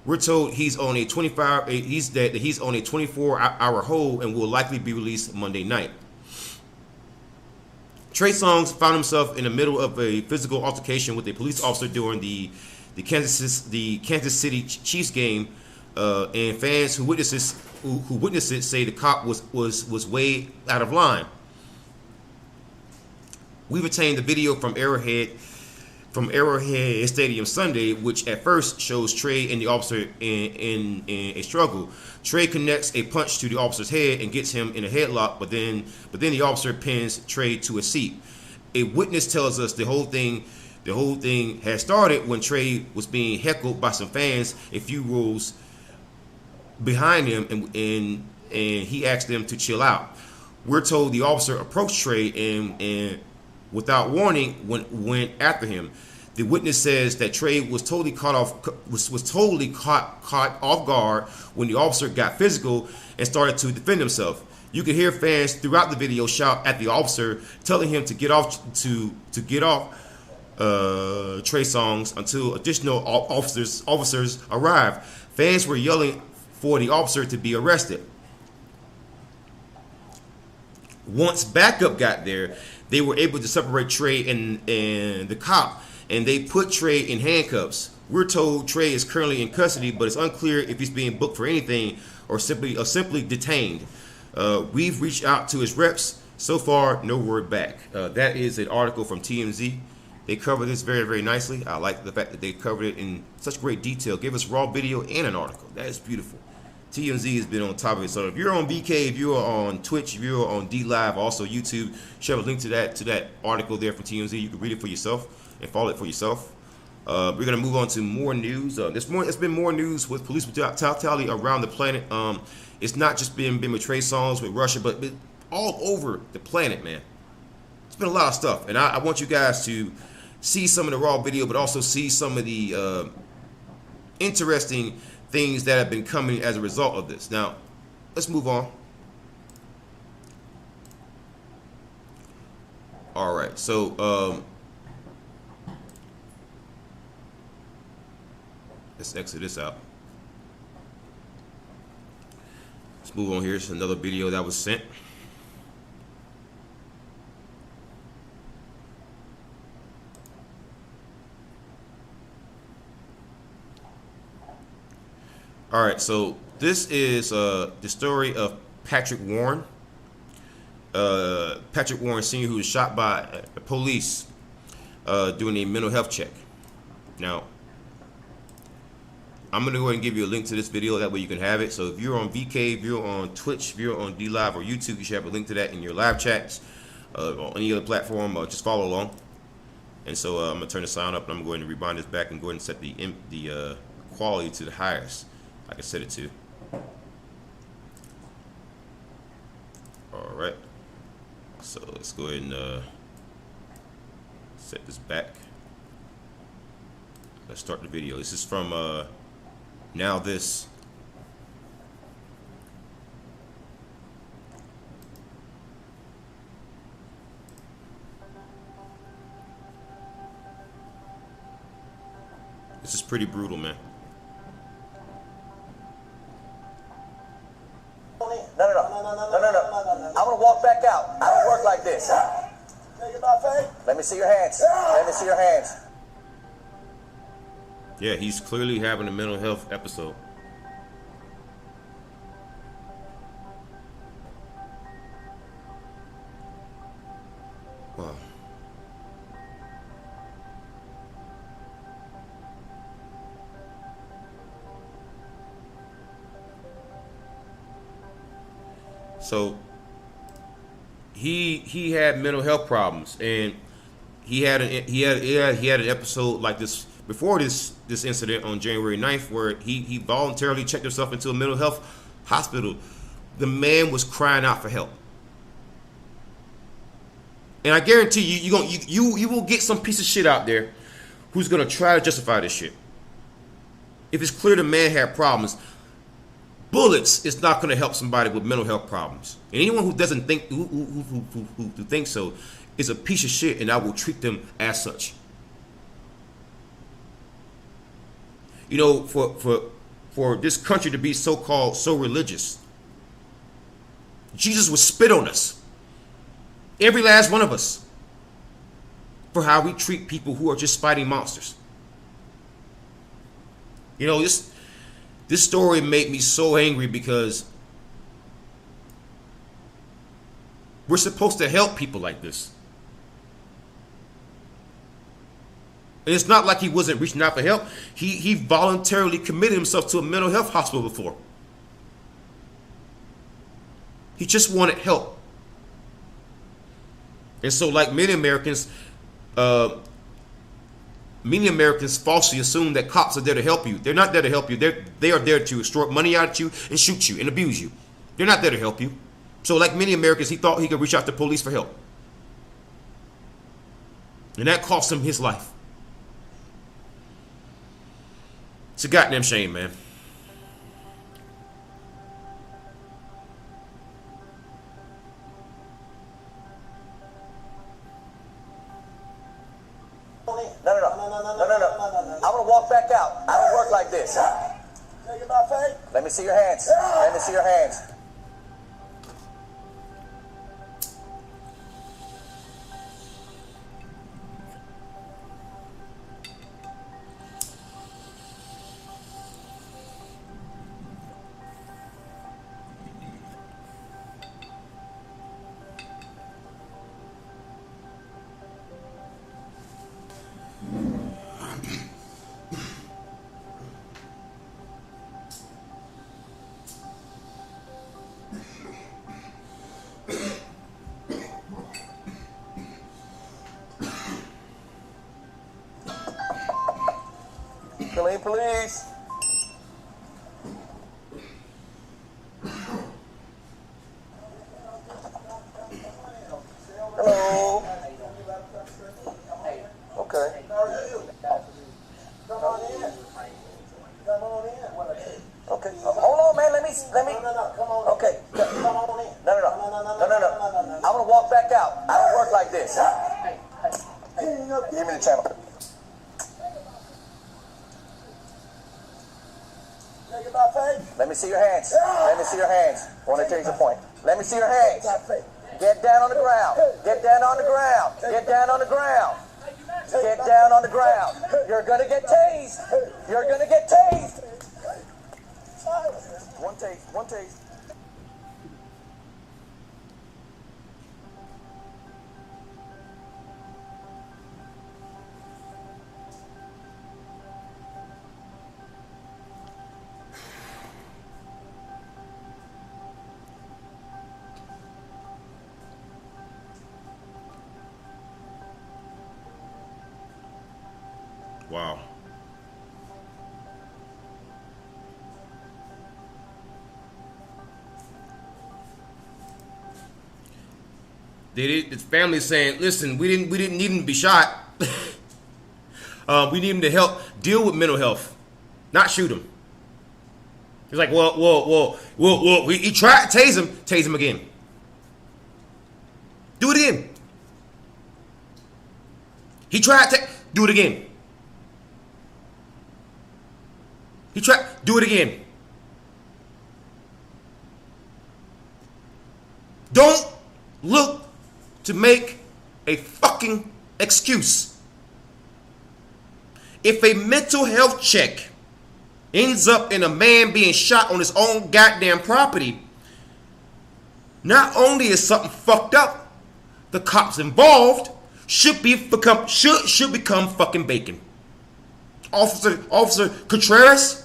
We're told he's on a 24-hour hold and will likely be released Monday night. Trey Songz found himself in the middle of a physical altercation with a police officer during the Kansas City Chiefs game, and fans who witnessed it say the cop was way out of line. We've obtained the video from Arrowhead Stadium Sunday, which at first shows Trey and the officer in a struggle. Trey connects a punch to the officer's head and gets him in a headlock, but then the officer pins Trey to a seat. A witness tells us the whole thing had started when Trey was being heckled by some fans a few rows behind him, and he asked them to chill out. We're told the officer approached Trey and without warning went after him. The witness says that Trey was totally caught off guard when the officer got physical and started to defend himself. You can hear fans throughout the video shout at the officer, telling him to get off Trey Songz until additional officers arrived. Fans were yelling for the officer to be arrested. Once backup got there, they were able to separate Trey and the cop, and they put Trey in handcuffs. We're told Trey is currently in custody, but it's unclear if he's being booked for anything or simply detained. We've reached out to his reps. So far, no word back. That is an article from TMZ. They covered this very, very nicely. I like the fact that they covered it in such great detail. Gave us raw video and an article. That is beautiful. TMZ has been on top of it. So if you're on BK, if you're on Twitch, if you're on D Live, also YouTube, share a link to that article there from TMZ. You can read it for yourself and follow it for yourself. We're gonna move on to more news. It's been more news with police brutality around the planet. It's not just been with trade songs with Russia, but all over the planet, man. It's been a lot of stuff, and I want you guys to see some of the raw video, but also see some of the interesting things that have been coming as a result of this. Now, let's move on. All right, so let's exit this out. Let's move on here. It's another video that was sent. All right, so this is the story of Patrick Warren. Patrick Warren Sr., who was shot by the police doing a mental health check. Now, I'm going to go ahead and give you a link to this video. That way you can have it. So if you're on VK, if you're on Twitch, if you're on D Live or YouTube, you should have a link to that in your live chats on any other platform. Just follow along. And so I'm going to turn the sound up, and I'm going to rebind this back and go ahead and set the quality to the highest I can set it to. All right. So let's go ahead and set this back. Let's start the video. This is from Now This. This is pretty brutal, man. No. I'm gonna walk back out. I don't work like this. Let me see your hands. Let me see your hands. Yeah, he's clearly having a mental health episode. Wow. So he had mental health problems, and he had an episode like this before this incident on January 9th, where he voluntarily checked himself into a mental health hospital. The man was crying out for help, and I guarantee you will get some piece of shit out there who's gonna try to justify this shit. If it's clear the man had problems, bullets is not going to help somebody with mental health problems. And anyone who doesn't think who thinks so is a piece of shit, and I will treat them as such. You know, for this country to be so religious, Jesus would spit on us, every last one of us, for how we treat people who are just fighting monsters. You know, this story made me so angry, because we're supposed to help people like this. And it's not like he wasn't reaching out for help. He voluntarily committed himself to a mental health hospital before. He just wanted help. And so, like many Americans falsely assume that cops are there to help you. They're not there to help you. They are there to extort money out of you and shoot you and abuse you. They're not there to help you. So like many Americans, he thought he could reach out to police for help. And that cost him his life. It's a goddamn shame, man. No. I'm gonna walk back out. I don't work like this. Let me see your hands. Let me see your hands. Attention, please. Hello. Okay. Come on in. Come on in. Okay. Hold on, man. Let me. No. Come on. Okay. Come on in. No. I'm gonna walk back out. I don't work like this. Give me the channel. Let me see your hands. Let me see your hands. I want to change the point. Let me see your hands. Get down on the ground. Get down on the ground. Get down on the ground. Get down on the ground. You're gonna get tased. You're gonna get tased. One taste. One taste. Wow. His family's saying, "Listen, we didn't need him to be shot. We need him to help deal with mental health, not shoot him." He's like, "Whoa! He tried to tase him again. Do it again. He tried to do it again. He tried, do it again. Don't look to make a fucking excuse. If a mental health check ends up in a man being shot on his own goddamn property, not only is something fucked up, the cops involved should become fucking bacon. Officer Contreras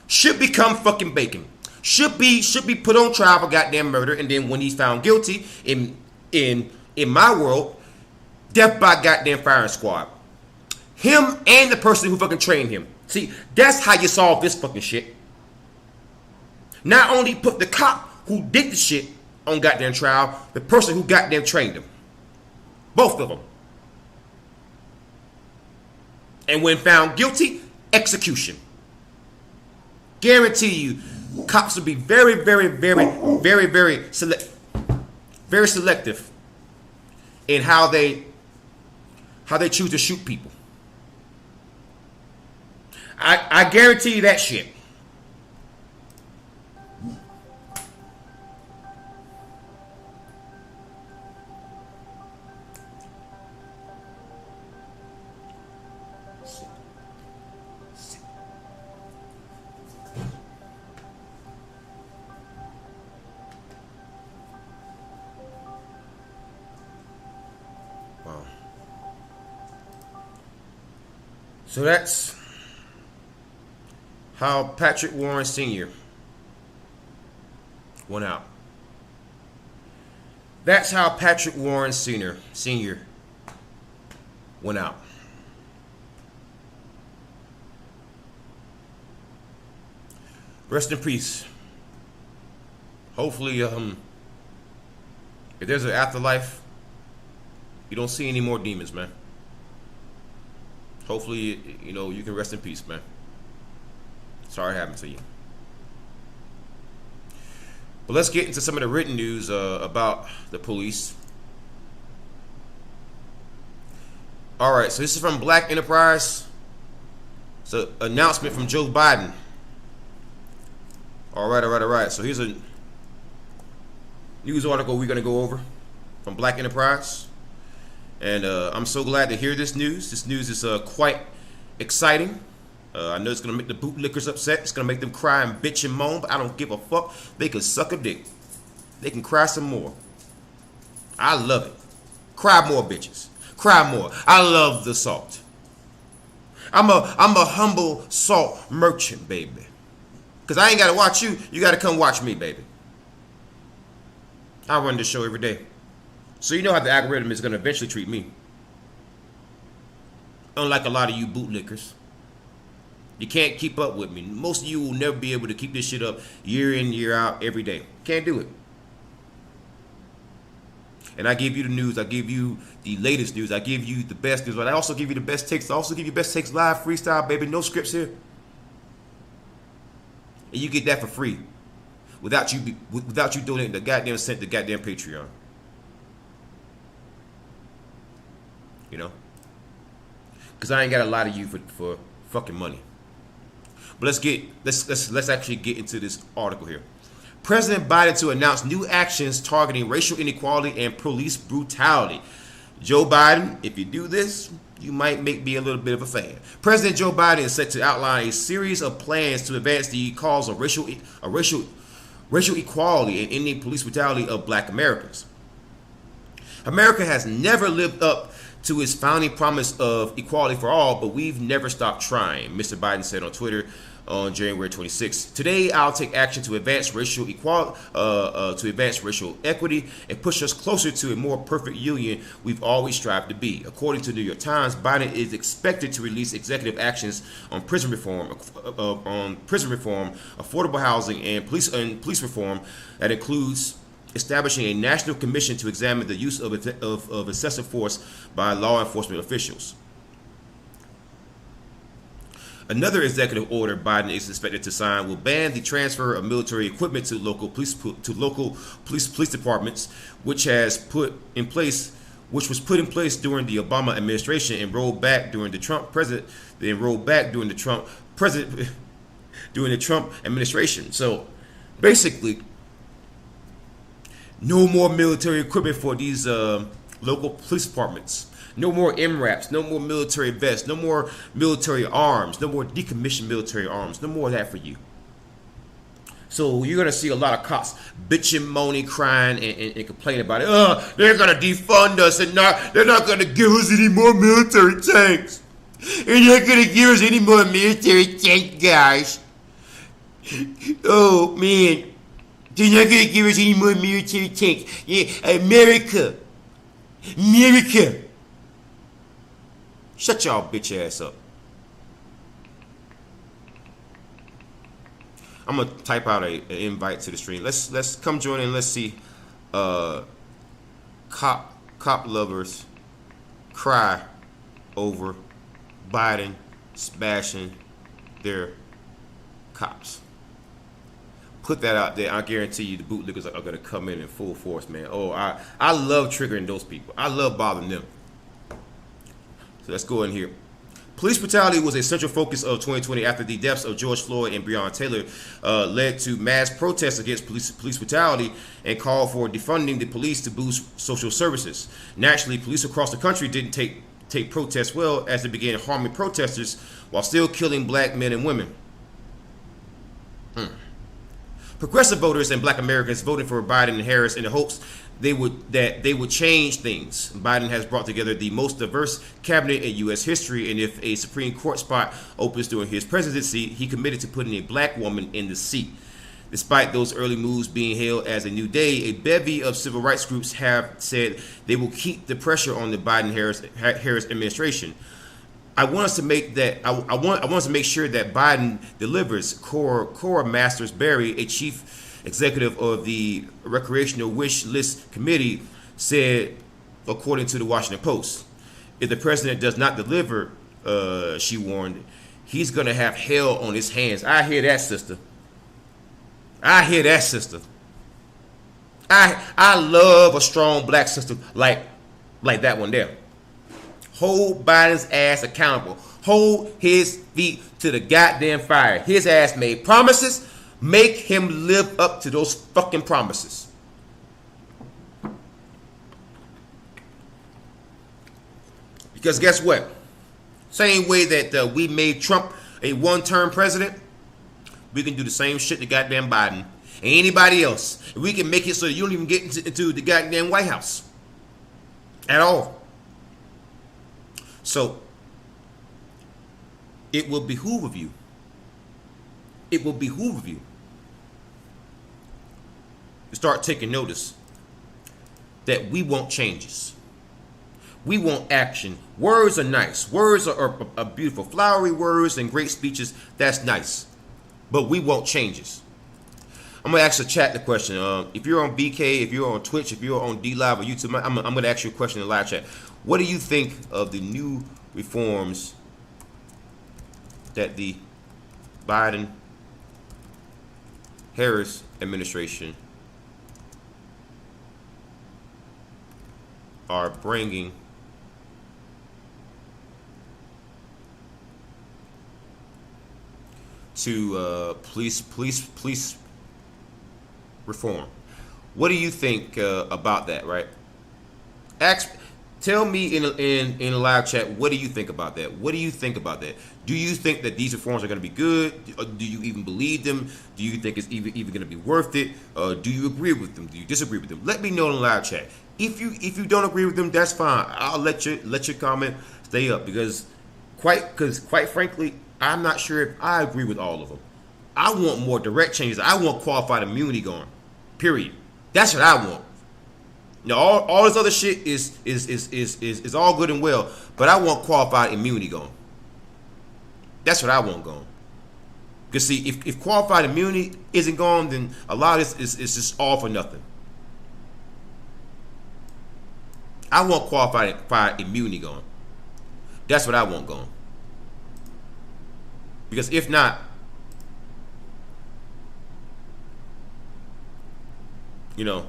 should become fucking bacon. Should be put on trial for goddamn murder, and then when he's found guilty, in my world, death by goddamn firing squad. Him and the person who fucking trained him. See, that's how you solve this fucking shit. Not only put the cop who did the shit on goddamn trial, the person who goddamn trained him. Both of them. And when found guilty, execution. Guarantee you, cops will be very selective in how they choose to shoot people. I guarantee you that shit. So that's how Patrick Warren Sr. went out. That's how Patrick Warren Sr. went out. Rest in peace. Hopefully, if there's an afterlife, you don't see any more demons, man. Hopefully, you can rest in peace, man. Sorry it happened to you. But let's get into some of the written news about the police. All right, so this is from Black Enterprise. It's an announcement from Joe Biden. All right. So here's a news article we're going to go over from Black Enterprise. And I'm so glad to hear this news. This news is quite exciting. I know it's going to make the bootlickers upset. It's going to make them cry and bitch and moan, but I don't give a fuck. They can suck a dick. They can cry some more. I love it. Cry more, bitches. Cry more. I love the salt. I'm a humble salt merchant, baby. Because I ain't got to watch you. You got to come watch me, baby. I run this show every day. So you know how the algorithm is going to eventually treat me. Unlike a lot of you bootlickers. You can't keep up with me. Most of you will never be able to keep this shit up year in, year out, every day. Can't do it. And I give you the news. I give you the latest news. I give you the best news. But I also give you the best takes. I also give you best takes live, freestyle, baby. No scripts here. And you get that for free. Without you donating the goddamn cent to goddamn Patreon. You know? Because I ain't got a lot of you for fucking money. But let's actually get into this article here. President Biden to announce new actions targeting racial inequality and police brutality. Joe Biden, if you do this, you might make me a little bit of a fan. President Joe Biden is set to outline a series of plans to advance the cause of racial equality and ending police brutality of black Americans. America has never lived up to its founding promise of equality for all, but we've never stopped trying, Mr. Biden said on Twitter on January 26th. Today, I'll take action to advance racial equality, to advance racial equity, and push us closer to a more perfect union we've always strived to be. According to the New York Times, Biden is expected to release executive actions on prison reform, affordable housing, and police reform that includes establishing a national commission to examine the use of excessive force by law enforcement officials. Another executive order Biden is expected to sign will ban the transfer of military equipment to local police departments, which was put in place during the Obama administration and rolled back during the Trump administration. So basically, no more military equipment for these local police departments. No more MRAPs, no more military vests, no more military arms, no more decommissioned military arms, no more of that for you. So you're going to see a lot of cops bitching, moaning, crying, and complaining about it. They're going to defund us and they're not going to give us any more military tanks. They're not going to give us any more military tanks, guys. Oh, man. They're not going to give us any more military tanks. Yeah, America. Shut y'all bitch ass up. I'm gonna type out an invite to the stream. Let's come join in. Let's see. Cop lovers cry over Biden smashing their cops. Put that out there. I guarantee you the bootlickers are gonna come in full force, man. Oh, I love triggering those people. I love bothering them. So let's go in here. Police brutality was a central focus of 2020 after the deaths of George Floyd and Breonna Taylor led to mass protests against police brutality and called for defunding the police to boost social services. Naturally, police across the country didn't take protests well as they began harming protesters while still killing black men and women. Progressive voters and black Americans voted for Biden and Harris in the hopes they would change things. Biden has brought together the most diverse cabinet in U.S. history, and if a Supreme Court spot opens during his presidency, he committed to putting a black woman in the seat. Despite those early moves being hailed as a new day, a bevy of civil rights groups have said they will keep the pressure on the Biden-Harris administration. I want us to make that. I want us to make sure that Biden delivers. Cora Masters Berry, a chief executive of the Recreational Wish List Committee, said, according to the Washington Post, if the president does not deliver, she warned, he's going to have hell on his hands. I hear that, sister. I hear that, sister. I love a strong black sister like that one there. Hold Biden's ass accountable. Hold his feet to the goddamn fire. His ass made promises. Make him live up to those fucking promises. Because guess what? Same way that we made Trump a one-term president, we can do the same shit to goddamn Biden and anybody else. And we can make it so you don't even get into the goddamn White House at all. So it will behoove of you. It will behoove of you to start taking notice that we want changes. We want action. Words are nice. Words are beautiful. Flowery words and great speeches, that's nice. But we want changes. I'm going to ask the chat the question. If you're on BK, if you're on Twitch, if you're on D Live or YouTube, I'm going to ask you a question in the live chat. What do you think of the new reforms that the Biden-Harris administration are bringing to police reform? What do you think about that? Right? Tell me in the live chat, what do you think about that? What do you think about that? Do you think that these reforms are going to be good? Do you even believe them? Do you think it's even going to be worth it? Do you agree with them? Do you disagree with them? Let me know in the live chat. If you don't agree with them, that's fine. I'll let your comment stay up because quite frankly, I'm not sure if I agree with all of them. I want more direct changes. I want qualified immunity gone. Period. That's what I want. Now, all this other shit is all good and well, but I want qualified immunity gone. That's what I want gone. Because see, if qualified immunity isn't gone, then a lot of this is just all for nothing. I want qualified immunity gone. That's what I want gone. Because if not, you know,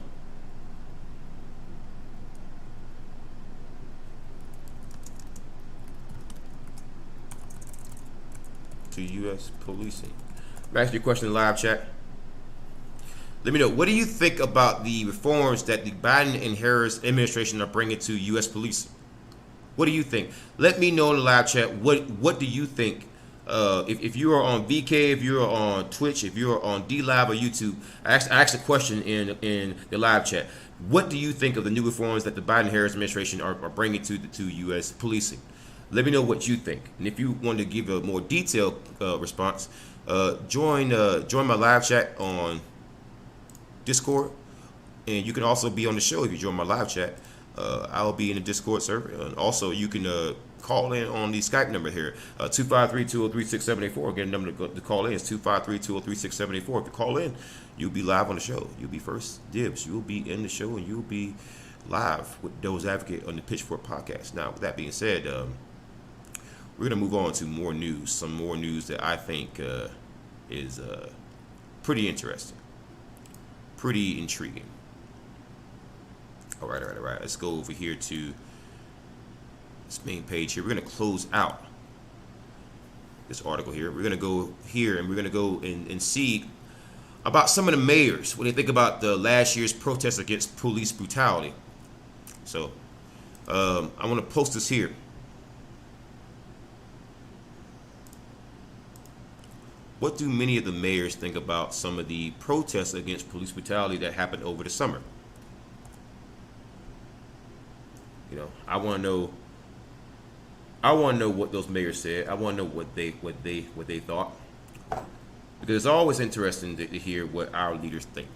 to U.S. policing. I'm asking you a question in the live chat. Let me know, what do you think about the reforms that the Biden and Harris administration are bringing to U.S. policing? What do you think? Let me know in the live chat. What do you think? If you are on VK, if you're on Twitch, if you're on D Live or YouTube, I asked a question in the live chat. What do you think of the new reforms that the Biden-Harris administration are bringing to U.S. policing? Let me know what you think. And if you want to give a more detailed response, join my live chat on Discord, and you can also be on the show if you join my live chat. I'll be in the Discord server, and also you can call in on the Skype number here, 253-203-6784. Again, the number to call in is 253-203-6784. If you call in, you'll be live on the show. You'll be first dibs. You'll be in the show, and you'll be live with Devil's Advocate on the Pitchfork podcast. Now, with that being said, we're going to move on to more news, some more news that I think is pretty interesting, pretty intriguing. All right. Let's go over here to this main page here. We're going to close out this article here. We're going to go here and we're going to go and see about some of the mayors, what they think about the last year's protests against police brutality. So I want to post this here. What do many of the mayors think about some of the protests against police brutality that happened over the summer? You know, I want to know what those mayors said. I want to know what they thought, because it's always interesting to hear what our leaders think.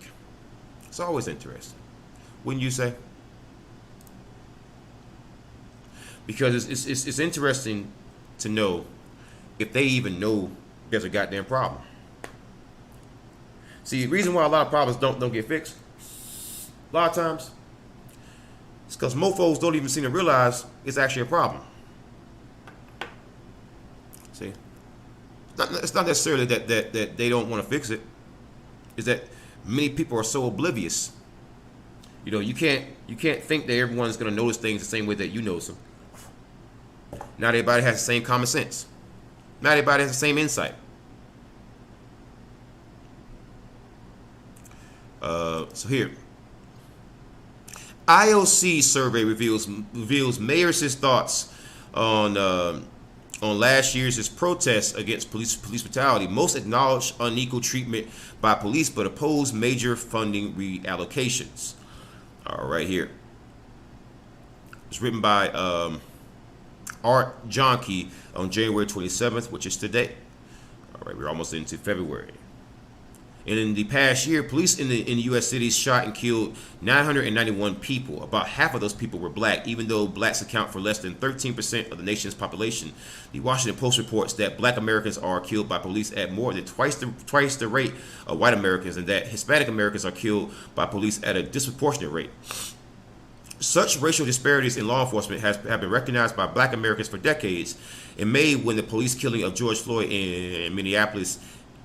It's always interesting, wouldn't you say? Because it's interesting to know if they even know there's a goddamn problem. See, the reason why a lot of problems don't get fixed, a lot of times, it's because mofos don't even seem to realize it's actually a problem. See, it's not necessarily that they don't want to fix it. It's that many people are so oblivious. You know, you can't think that everyone's going to notice things the same way that you notice them. Not everybody has the same common sense. Not everybody has the same insight. So here, IOC survey reveals mayors' thoughts on last year's protests against police brutality. Most acknowledge unequal treatment by police, but oppose major funding reallocations. All right, here. It's written by Art Jonkey on January 27th, which is today. All right, we're almost into February. And in the past year, police in the U.S. cities shot and killed 991 people. About half of those people were black, even though blacks account for less than 13% of the nation's population. The Washington Post reports that black Americans are killed by police at more than twice the rate of white Americans, and that Hispanic Americans are killed by police at a disproportionate rate. Such racial disparities in law enforcement have been recognized by black Americans for decades. In May, when the police killing of George Floyd in Minneapolis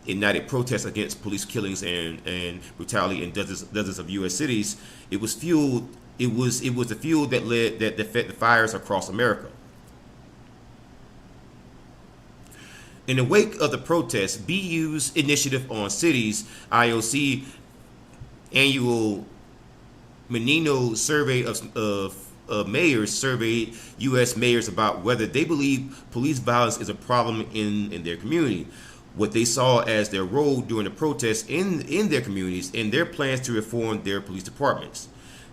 ignited protests against police killings and brutality in dozens of U.S. cities, it was the fuel that fed the fires across America. In the wake of the protests, BU's initiative on cities, IOC annual Menino survey of mayors surveyed U.S. mayors about whether they believe police violence is a problem in their community, what they saw as their role during the protests in their communities, and their plans to reform their police departments.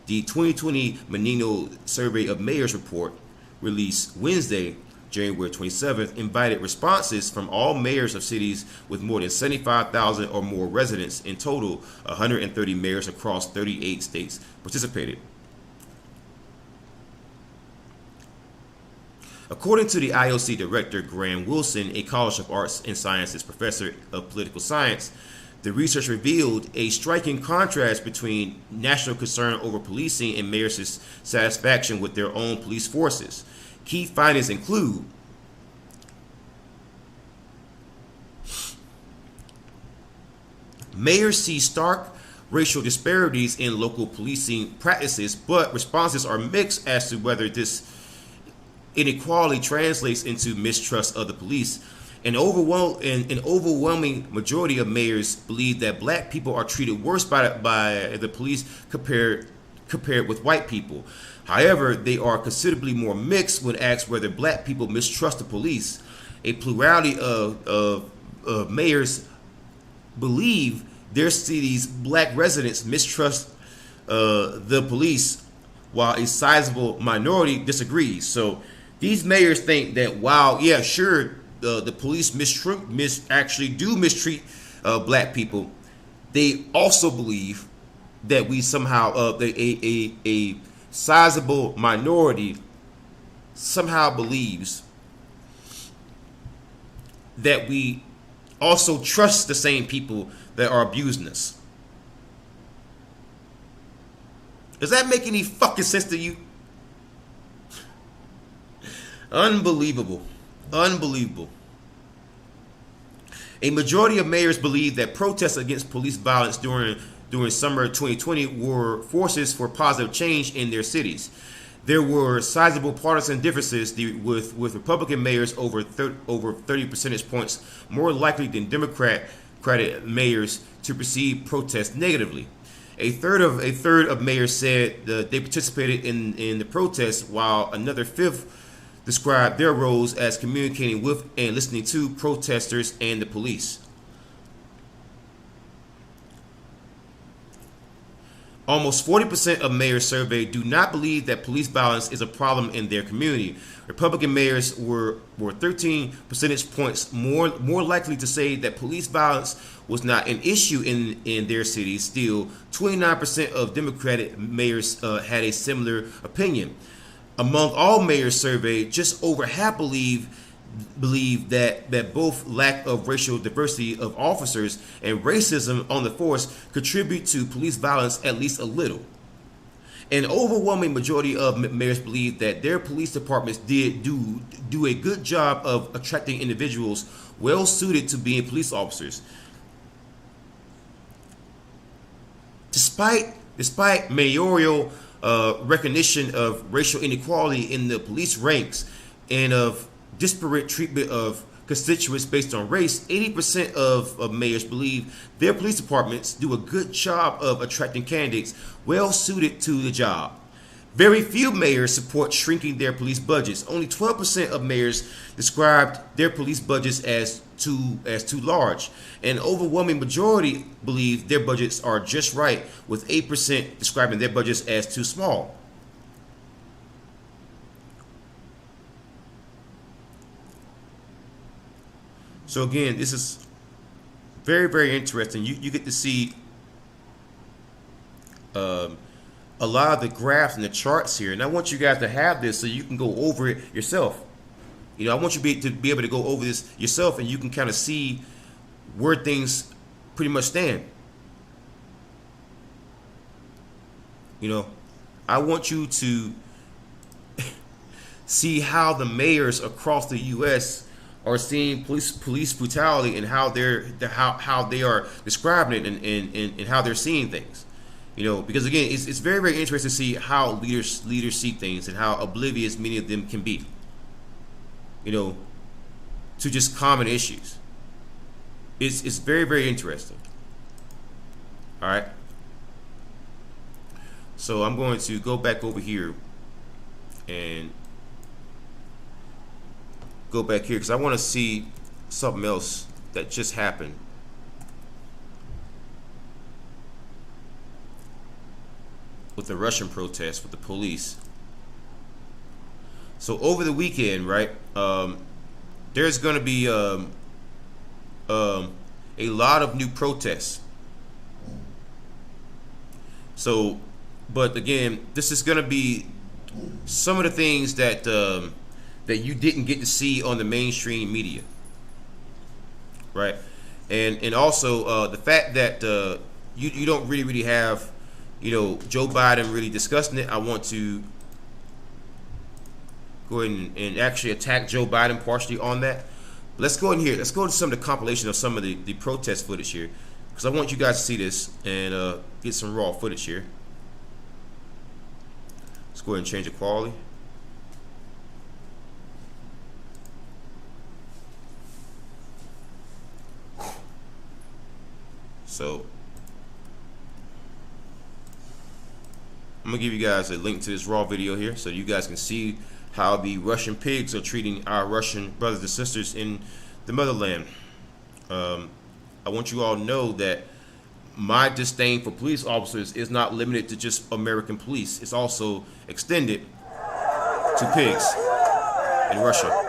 The 2020 Menino Survey of Mayors report, released Wednesday, January 27th, invited responses from all mayors of cities with more than 75,000 or more residents. In total, 130 mayors across 38 states participated. According to the IOC director, Graham Wilson, a College of Arts and Sciences professor of political science, the research revealed a striking contrast between national concern over policing and mayors' satisfaction with their own police forces. Key findings include mayors see stark racial disparities in local policing practices, but responses are mixed as to whether this inequality translates into mistrust of the police. An overwhelming majority of mayors believe that black people are treated worse by the police compared with white people. However, they are considerably more mixed when asked whether black people mistrust the police. A plurality of mayors believe their city's black residents mistrust the police, while a sizable minority disagrees. So these mayors think that while, yeah, sure, the police actually do mistreat black people, they also believe that we somehow a sizable minority somehow believes that we also trust the same people that are abusing us. Does that make any fucking sense to you? Unbelievable. Unbelievable. A majority of mayors believe that protests against police violence during summer 2020 were forces for positive change in their cities. There were sizable partisan differences with Republican mayors over 30 percentage points more likely than Democratic mayors to perceive protests negatively. A third of mayors said they participated in the protests, while another fifth described their roles as communicating with and listening to protesters and the police. Almost 40% of mayors surveyed do not believe that police violence is a problem in their community. Republican mayors were 13 percentage points more likely to say that police violence was not an issue in their cities. Still, 29% of Democratic mayors had a similar opinion. Among all mayors surveyed, just over half believe that both lack of racial diversity of officers and racism on the force contribute to police violence at least a little. An overwhelming majority of mayors believe that their police departments did do a good job of attracting individuals well suited to being police officers. Despite mayoral recognition of racial inequality in the police ranks and of disparate treatment of constituents based on race, 80% of mayors believe their police departments do a good job of attracting candidates well suited to the job. Very few mayors support shrinking their police budgets. Only 12% of mayors described their police budgets as too large. An overwhelming majority believe their budgets are just right, with 8% describing their budgets as too small. So again, this is very, very interesting. You get to see a lot of the graphs and the charts here, and I want you guys to have this so you can go over it yourself. You know, I want you to be able to go over this yourself, and you can kind of see where things pretty much stand. You know, I want you to see how the mayors across the U.S. are seeing police brutality and how they are describing it and how they're seeing things. You know, because again, it's very, very interesting to see how leaders see things and how oblivious many of them can be. You know, to just common issues. It's very, very interesting. All right. So I'm going to go back over here and go back here because I want to see something else that just happened. With the Russian protests with the police. So over the weekend, right, there's going to be a lot of new protests. So, but again, this is going to be some of the things that that you didn't get to see on the mainstream media, right? And also the fact that you don't really have, you know, Joe Biden really discussing it. I want to go ahead and actually attack Joe Biden partially on that. Let's go in here. Let's go to some of the compilation of some of the protest footage here, because I want you guys to see this and get some raw footage here. Let's go ahead and change the quality. So I'm gonna give you guys a link to this raw video here so you guys can see how the Russian pigs are treating our Russian brothers and sisters in the motherland. I want you all to know that my disdain for police officers is not limited to just American police. It's also extended to pigs in Russia.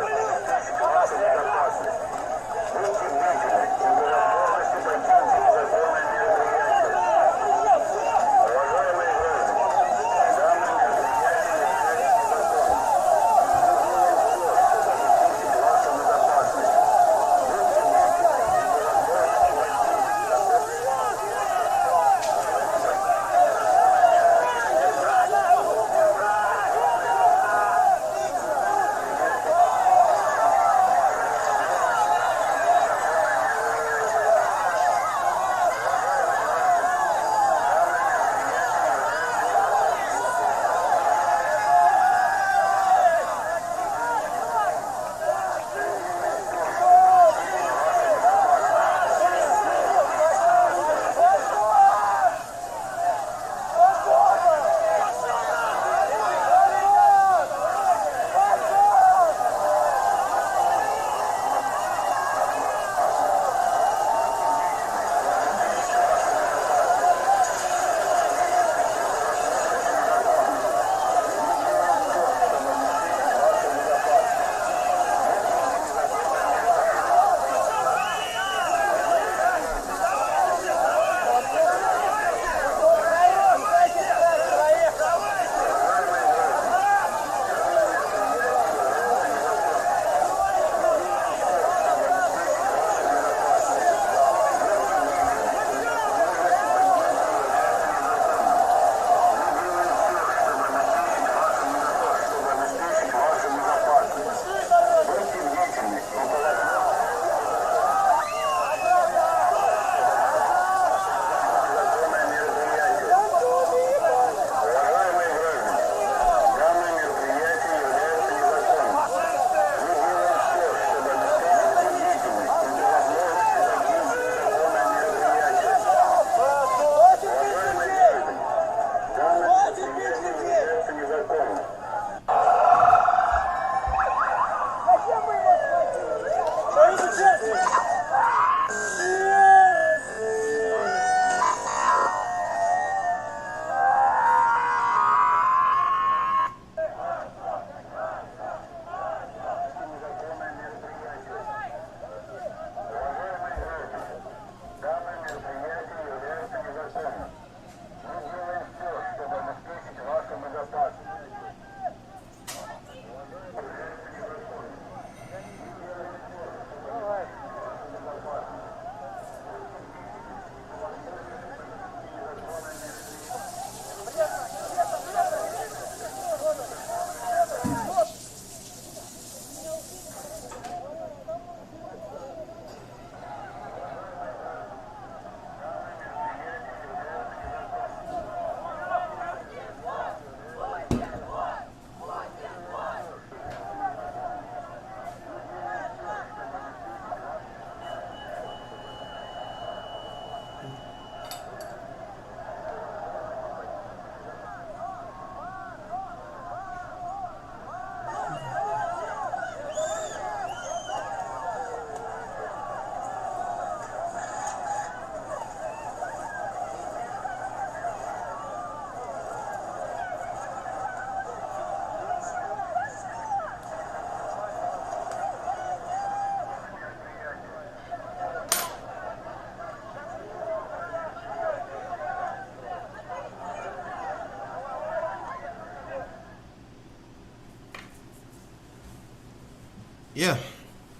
yeah,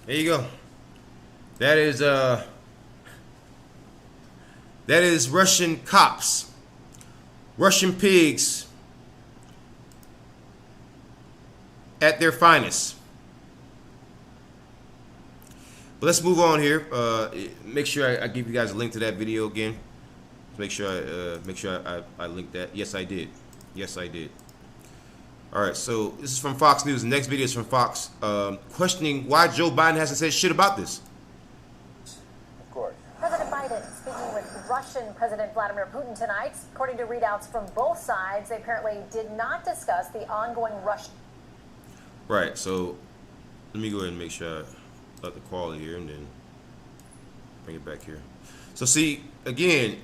there you go. That is Russian cops, Russian pigs at their finest. But let's move on here. Make sure I give you guys a link to that video again. Make sure I link that. Yes, I did. Yes, I did. All right, so this is from Fox News. The next video is from Fox, questioning why Joe Biden hasn't said shit about this. Of course. President Biden speaking with Russian President Vladimir Putin tonight. According to readouts from both sides, they apparently did not discuss the ongoing Russian. Right, so let me go ahead and make sure I up the quality here and then bring it back here. So see, again,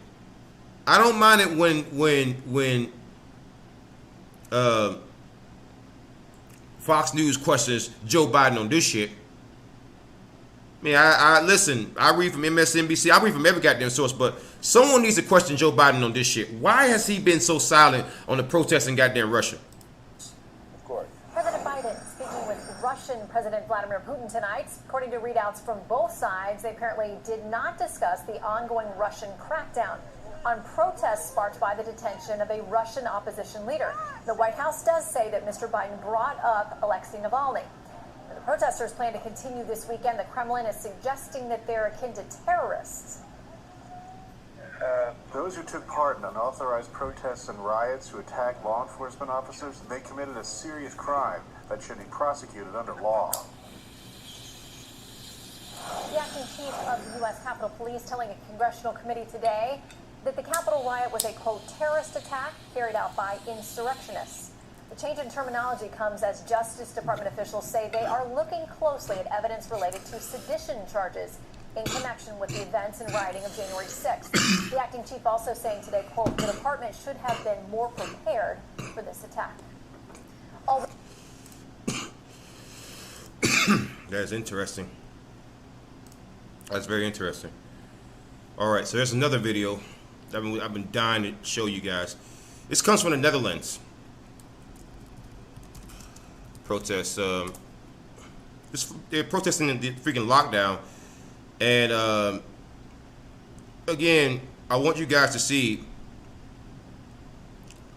I don't mind it when Fox News questions Joe Biden on this shit. I mean, I listen, I read from MSNBC, I read from every goddamn source, but someone needs to question Joe Biden on this shit. Why has he been so silent on the protests in goddamn Russia? Of course. President Biden speaking with Russian President Vladimir Putin tonight. According to readouts from both sides, they apparently did not discuss the ongoing Russian crackdown on protests sparked by the detention of a Russian opposition leader. The White House does say that Mr. Biden brought up Alexei Navalny. The protesters plan to continue this weekend. The Kremlin is suggesting that they're akin to terrorists. Those who took part in unauthorized protests and riots who attacked law enforcement officers, they committed a serious crime that should be prosecuted under law. The acting chief of the U.S. Capitol Police telling a congressional committee today that the Capitol riot was a, quote, terrorist attack carried out by insurrectionists. The change in terminology comes as Justice Department officials say they are looking closely at evidence related to sedition charges in connection with the events and rioting of January 6th. The acting chief also saying today, quote, the department should have been more prepared for this attack. That is interesting. That's very interesting. All right, so there's another video I've been dying to show you guys. This comes from the Netherlands. Protests. They're protesting the freaking lockdown, and again, I want you guys to see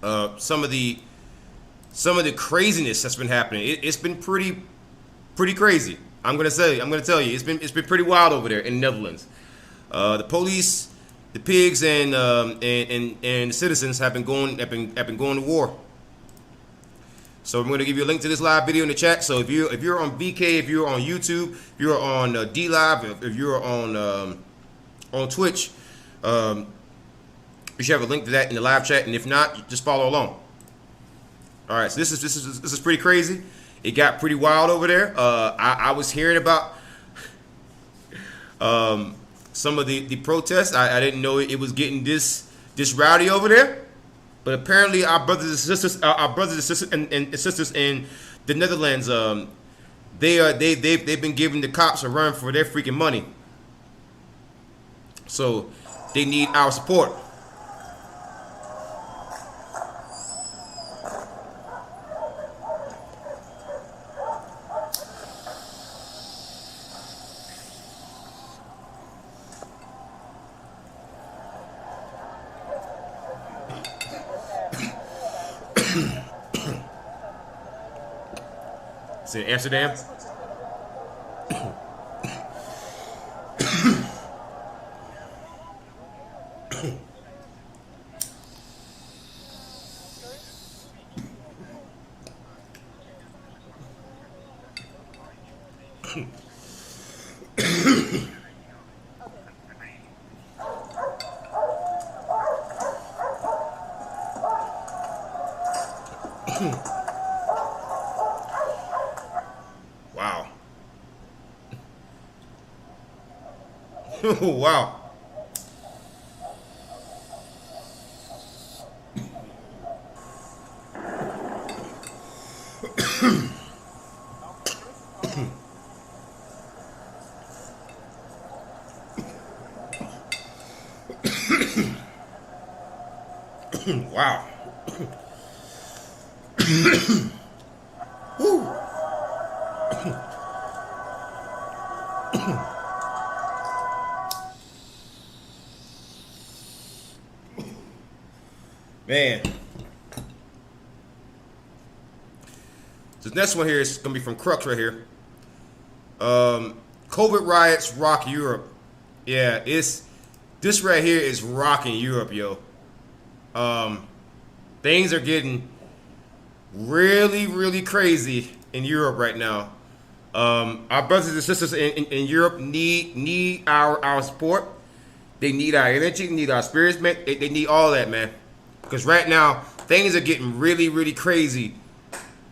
some of the craziness that's been happening. It's been pretty crazy. I'm gonna tell you, it's been pretty wild over there in the Netherlands. The police, the pigs, and the citizens have been going to war. So I'm going to give you a link to this live video in the chat. So if you're on BK, if you're on YouTube, if you're on D Live, if you're on Twitch, you should have a link to that in the live chat. And if not, just follow along. All right. So this is pretty crazy. It got pretty wild over there. I was hearing about some of the protests. I didn't know it was getting this rowdy over there. But apparently, our brothers and sisters and sisters in the Netherlands, they've been giving the cops a run for their freaking money. So they need our support. Is it Amsterdam? Wow. Wow. Wow. Woo. Man. This next one here is going to be from Crux right here. COVID riots rock Europe. Yeah, this right here is rocking Europe, yo. Things are getting really, really crazy in Europe right now. Our brothers and sisters in Europe need our support. They need our energy, need our spirits, man. They need all that, man. Because right now, things are getting really, really crazy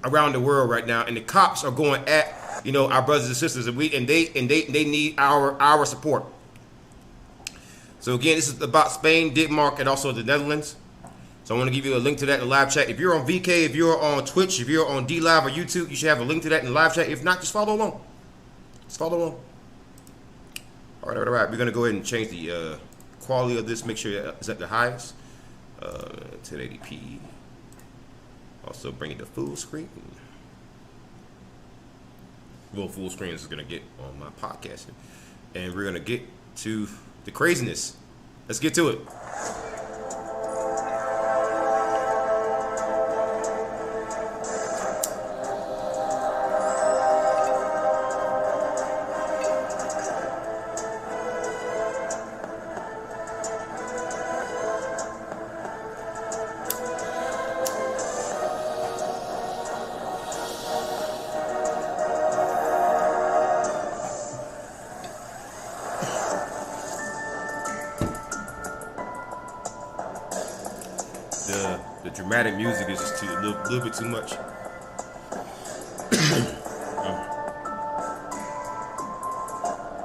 around the world right now, and the cops are going at our brothers and sisters, and they need our support. So again, this is about Spain, Denmark, and also the Netherlands. So I want to give you a link to that in the live chat. If you're on VK, if you're on Twitch, if you're on D Live or YouTube, you should have a link to that in the live chat. If not, just follow along. Just follow along. All right. We're gonna go ahead and change the quality of this. Make sure it's at the highest. 1080p. Also bring it to full screen. Well, full screen is gonna get on my podcasting, and we're gonna get to the craziness. Let's get to it. The dramatic music is just a little bit too much.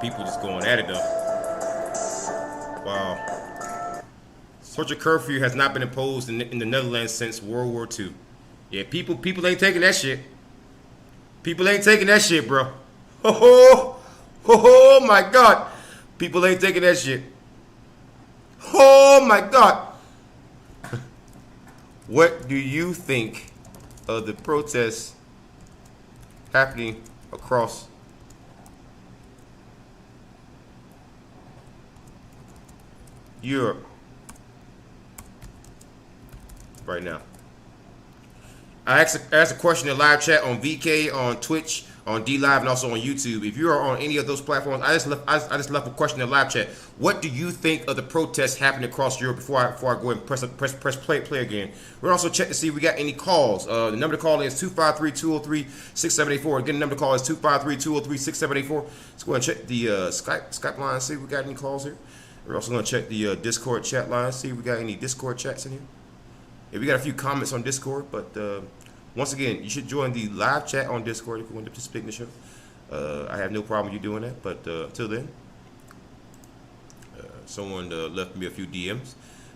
People just going at it though. Wow. Such a curfew has not been imposed in the Netherlands since World War II. Yeah, people ain't taking that shit. People ain't taking that shit, bro. Oh my God. People ain't taking that shit. Oh my God. What do you think of the protests happening across Europe right now? I asked a question in live chat on VK, on Twitch, on D Live, and also on YouTube. If you are on any of those platforms, I just left a question in live chat. What do you think of the protests happening across Europe before I go ahead and press play again? We're also check to see if we got any calls. The number to call is 253-203-6784. Again, the number to call is 253-203-6784. Let's go ahead and check the Skype line, see if we got any calls here. We're also going to check the Discord chat line, see if we got any Discord chats in here. Yeah, we got a few comments on Discord, but once again, you should join the live chat on Discord if you want to participate in the show. I have no problem with you doing that, but until then, someone left me a few DMs.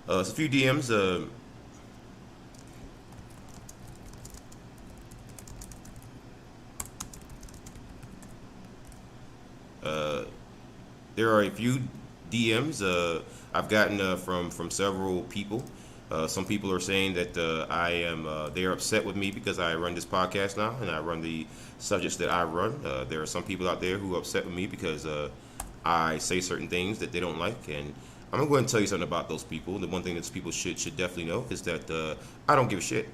It's a few DMs. There are a few DMs I've gotten from several people. Some people are saying that they're upset with me because I run this podcast now and I run the subjects that I run. There are some people out there who are upset with me because I say certain things that they don't like, and I'm gonna go ahead and tell you something about those people. The one thing that people should definitely know is that I don't give a shit.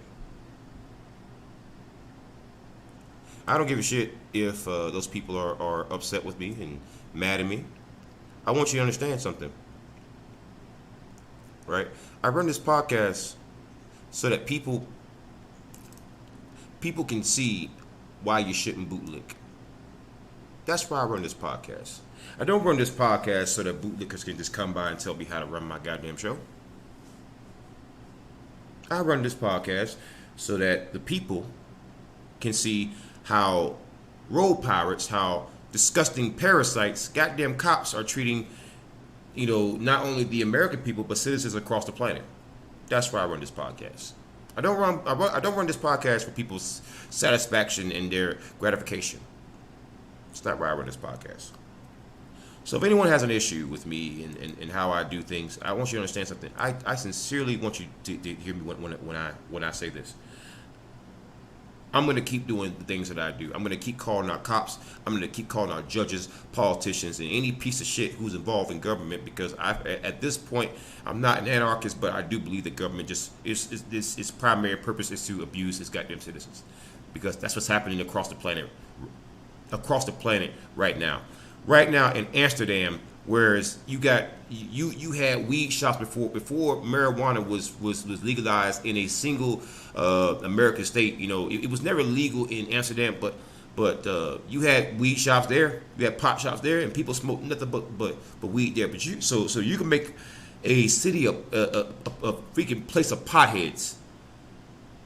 I don't give a shit if those people are upset with me and mad at me. I want you to understand something. Right? I run this podcast so that people can see why you shouldn't bootlick. That's why I run this podcast. I don't run this podcast so that bootlickers can just come by and tell me how to run my goddamn show. I run this podcast so that the people can see how road pirates, how disgusting parasites, goddamn cops are treating, not only the American people but citizens across the planet. That's why I run this podcast. I don't run this podcast for people's satisfaction and their gratification. It's not why I run this podcast. So if anyone has an issue with me and how I do things, I want you to understand something. I sincerely want you to hear me when I say this. I'm going to keep doing the things that I do. I'm going to keep calling out cops. I'm going to keep calling out judges, politicians, and any piece of shit who's involved in government, because at this point, I'm not an anarchist, but I do believe that government just its primary purpose is to abuse its goddamn citizens, because that's what's happening across the planet right now. Right now in Amsterdam, whereas you had weed shops before marijuana was legalized in a single American state. You know, it was never legal in Amsterdam, but you had weed shops there, you had pot shops there, and people smoked nothing but weed there. But so you can make a city a freaking place of potheads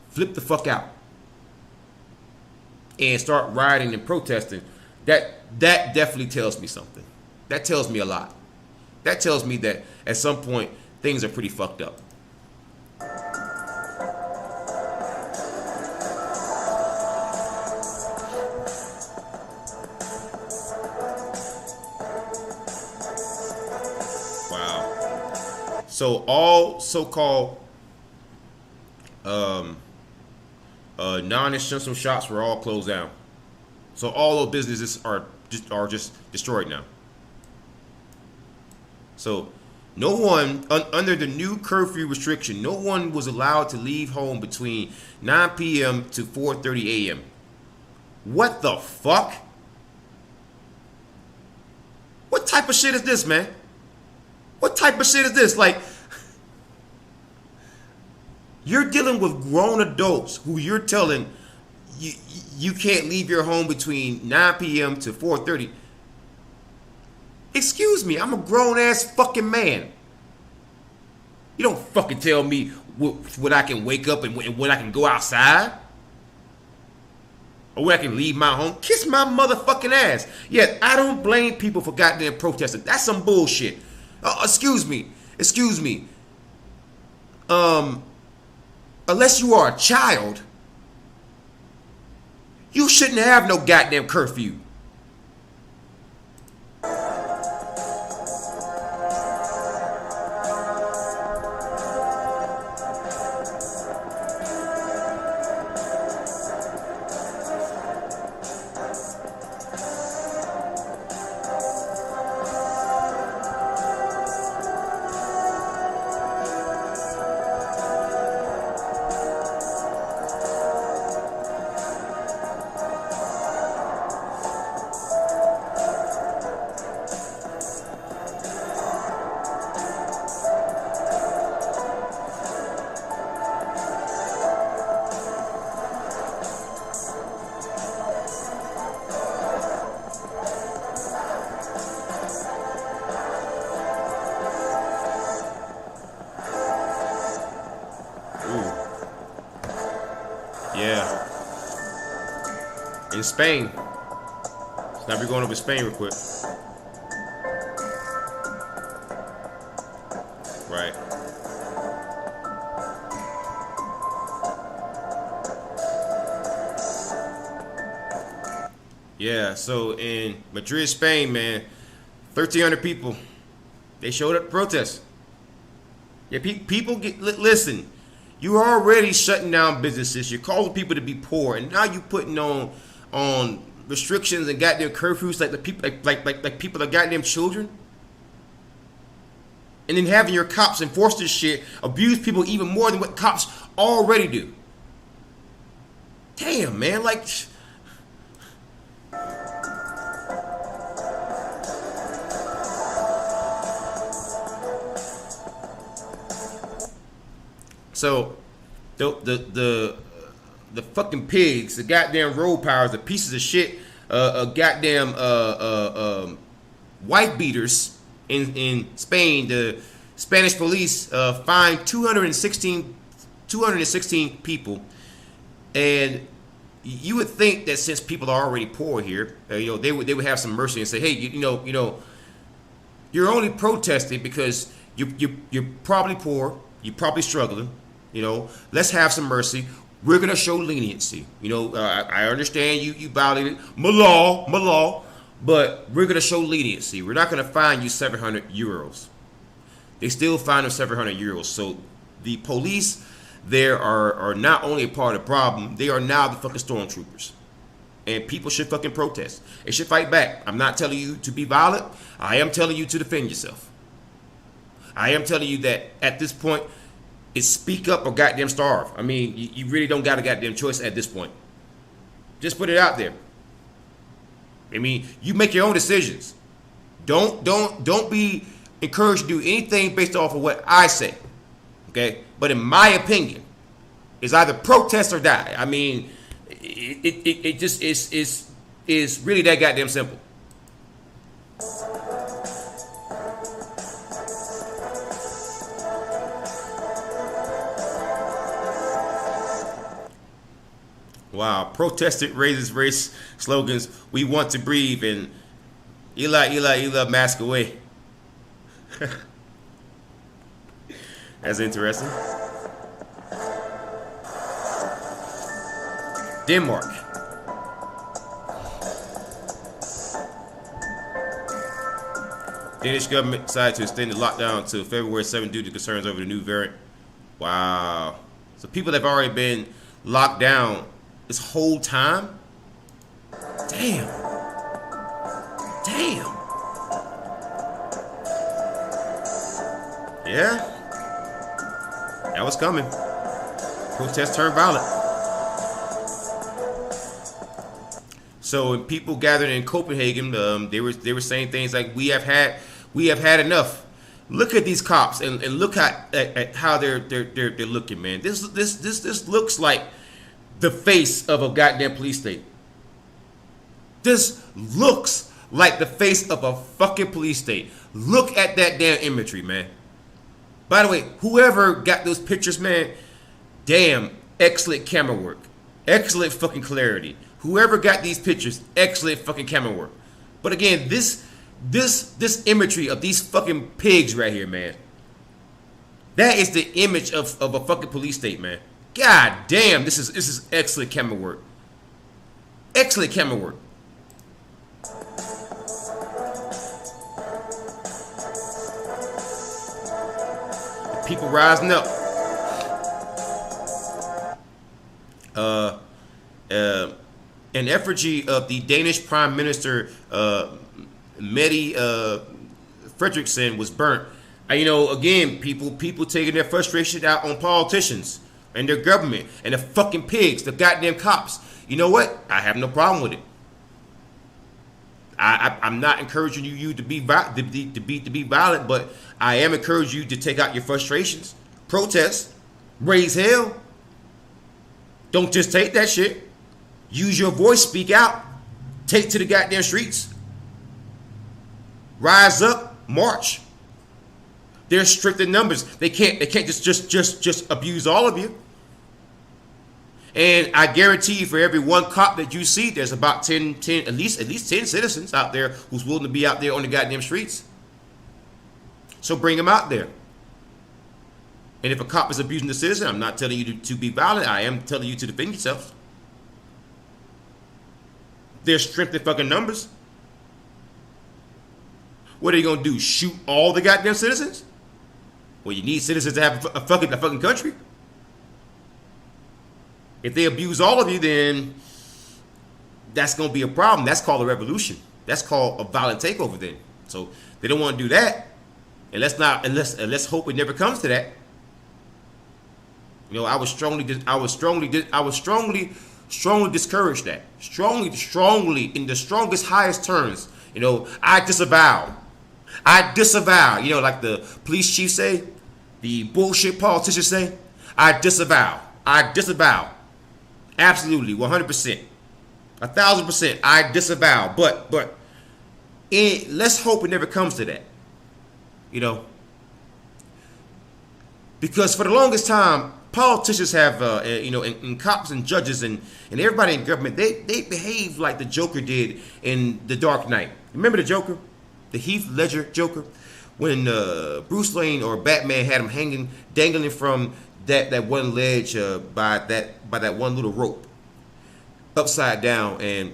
flip the fuck out and start rioting and protesting. That definitely tells me something. That tells me a lot. That tells me that at some point things are pretty fucked up. Wow. So all so-called non-essential shops were all closed down. So all those businesses are just destroyed now. So no one, under the new curfew restriction, no one was allowed to leave home between 9 p.m. to 4:30 a.m. What the fuck? What type of shit is this, man? What type of shit is this? Like, you're dealing with grown adults who you're telling you can't leave your home between 9 p.m. to 4:30. Excuse me, I'm a grown-ass fucking man. You don't fucking tell me what I can wake up and when I can go outside. Or when I can leave my home. Kiss my motherfucking ass. Yeah, I don't blame people for goddamn protesting. That's some bullshit. Excuse me. Unless you are a child, you shouldn't have no goddamn curfew. Yeah. In Spain. So now we're going over Spain real quick. Right. Yeah, so in Madrid, Spain, man, 1,300 people, they showed up to protest. Yeah, people listen. You're already shutting down businesses. You're calling people to be poor, and now you're putting on restrictions and goddamn curfews like the people like people are goddamn children. And then having your cops enforce this shit, abuse people even more than what cops already do. Damn, man, like. So, the fucking pigs, the goddamn road powers, the pieces of shit, goddamn wife beaters in Spain. The Spanish police fined 216 people, and you would think that since people are already poor here, they would have some mercy and say, hey, you're only protesting because you're probably poor, you're probably struggling. Let's have some mercy. We're gonna show leniency. I understand you violated my law, but we're gonna show leniency. We're not gonna fine you 700 euros. They still fine them 700 euros. So the police they are not only a part of the problem, they are now the fucking stormtroopers. And people should fucking protest. They should fight back. I'm not telling you to be violent. I am telling you to defend yourself. I am telling you that at this point, it's speak up or goddamn starve. I mean, you really don't got a goddamn choice at this point. Just put it out there. I mean, you make your own decisions. Don't be encouraged to do anything based off of what I say. Okay? But in my opinion, it's either protest or die. I mean, it just is really that goddamn simple. Wow, protested raises race slogans. We want to breathe and Eli, mask away. That's interesting. Denmark. Danish government decided to extend the lockdown to February 7th due to concerns over the new variant. Wow. So people have already been locked down this whole time? Damn. Yeah. That was coming. Protest turned violent. So when people gathered in Copenhagen, they were saying things like, we have had enough. Look at these cops and look at how they're looking, man. This looks like the face of a goddamn police state. This looks like the face of a fucking police state. Look at that damn imagery, man. By the way, whoever got those pictures, man, damn, excellent camera work. Excellent fucking clarity. Whoever got these pictures, excellent fucking camera work. But again, this imagery of these fucking pigs right here, man. That is the image of a fucking police state, man. God damn, this is excellent camera work. Excellent camera work. People rising up. An effigy of the Danish Prime Minister Mette Frederiksen was burnt. You know, again, people taking their frustration out on politicians and their government and the fucking pigs, the goddamn cops. You know what? I have no problem with it. I'm not encouraging you to be violent, but I am encouraging you to take out your frustrations, protest, raise hell. Don't just take that shit. Use your voice, speak out, take to the goddamn streets. Rise up, march. There's strict in numbers. They can't just abuse all of you. And I guarantee you, for every one cop that you see, there's about 10 at least 10 citizens out there who's willing to be out there on the goddamn streets. So bring them out there. And if a cop is abusing the citizen, I'm not telling you to be violent. I am telling you to defend yourself. There's strength in fucking numbers. What are you gonna do? Shoot all the goddamn citizens? Well, you need citizens to have a fucking country. If they abuse all of you, then that's gonna be a problem. That's called a revolution. That's called a violent takeover. Then, so they don't want to do that. And let's hope it never comes to that. You know, I would strongly discourage that. Strongly, in the strongest, highest terms. You know, I disavow. You know, like the police chief say, the bullshit politicians say, I disavow. Absolutely, 100%, 1,000%. I disavow. But let's hope it never comes to that. You know, because for the longest time, politicians have, you know, and cops and judges and everybody in government, they behave like the Joker did in The Dark Knight. Remember the Joker? The Heath Ledger Joker? When Bruce Wayne or Batman had him dangling from that one ledge by that one little rope, upside down, and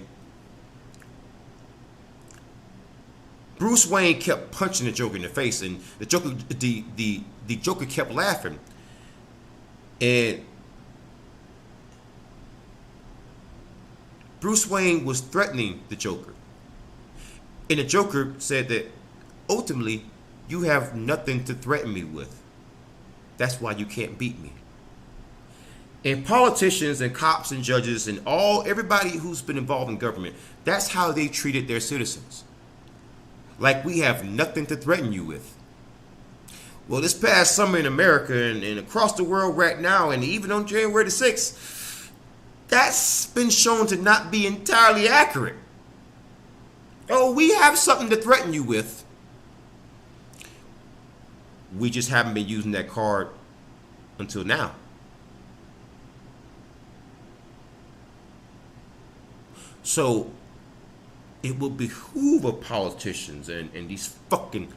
Bruce Wayne kept punching the Joker in the face, and the Joker kept laughing. And Bruce Wayne was threatening the Joker. And the Joker said that ultimately, you have nothing to threaten me with. That's why you can't beat me. And politicians and cops and judges and everybody who's been involved in government, that's how they treated their citizens. Like we have nothing to threaten you with. Well, this past summer in America and across the world right now, and even on January the 6th, that's been shown to not be entirely accurate. Oh, we have something to threaten you with. We just haven't been using that card until now. So it will behoove of politicians and these fucking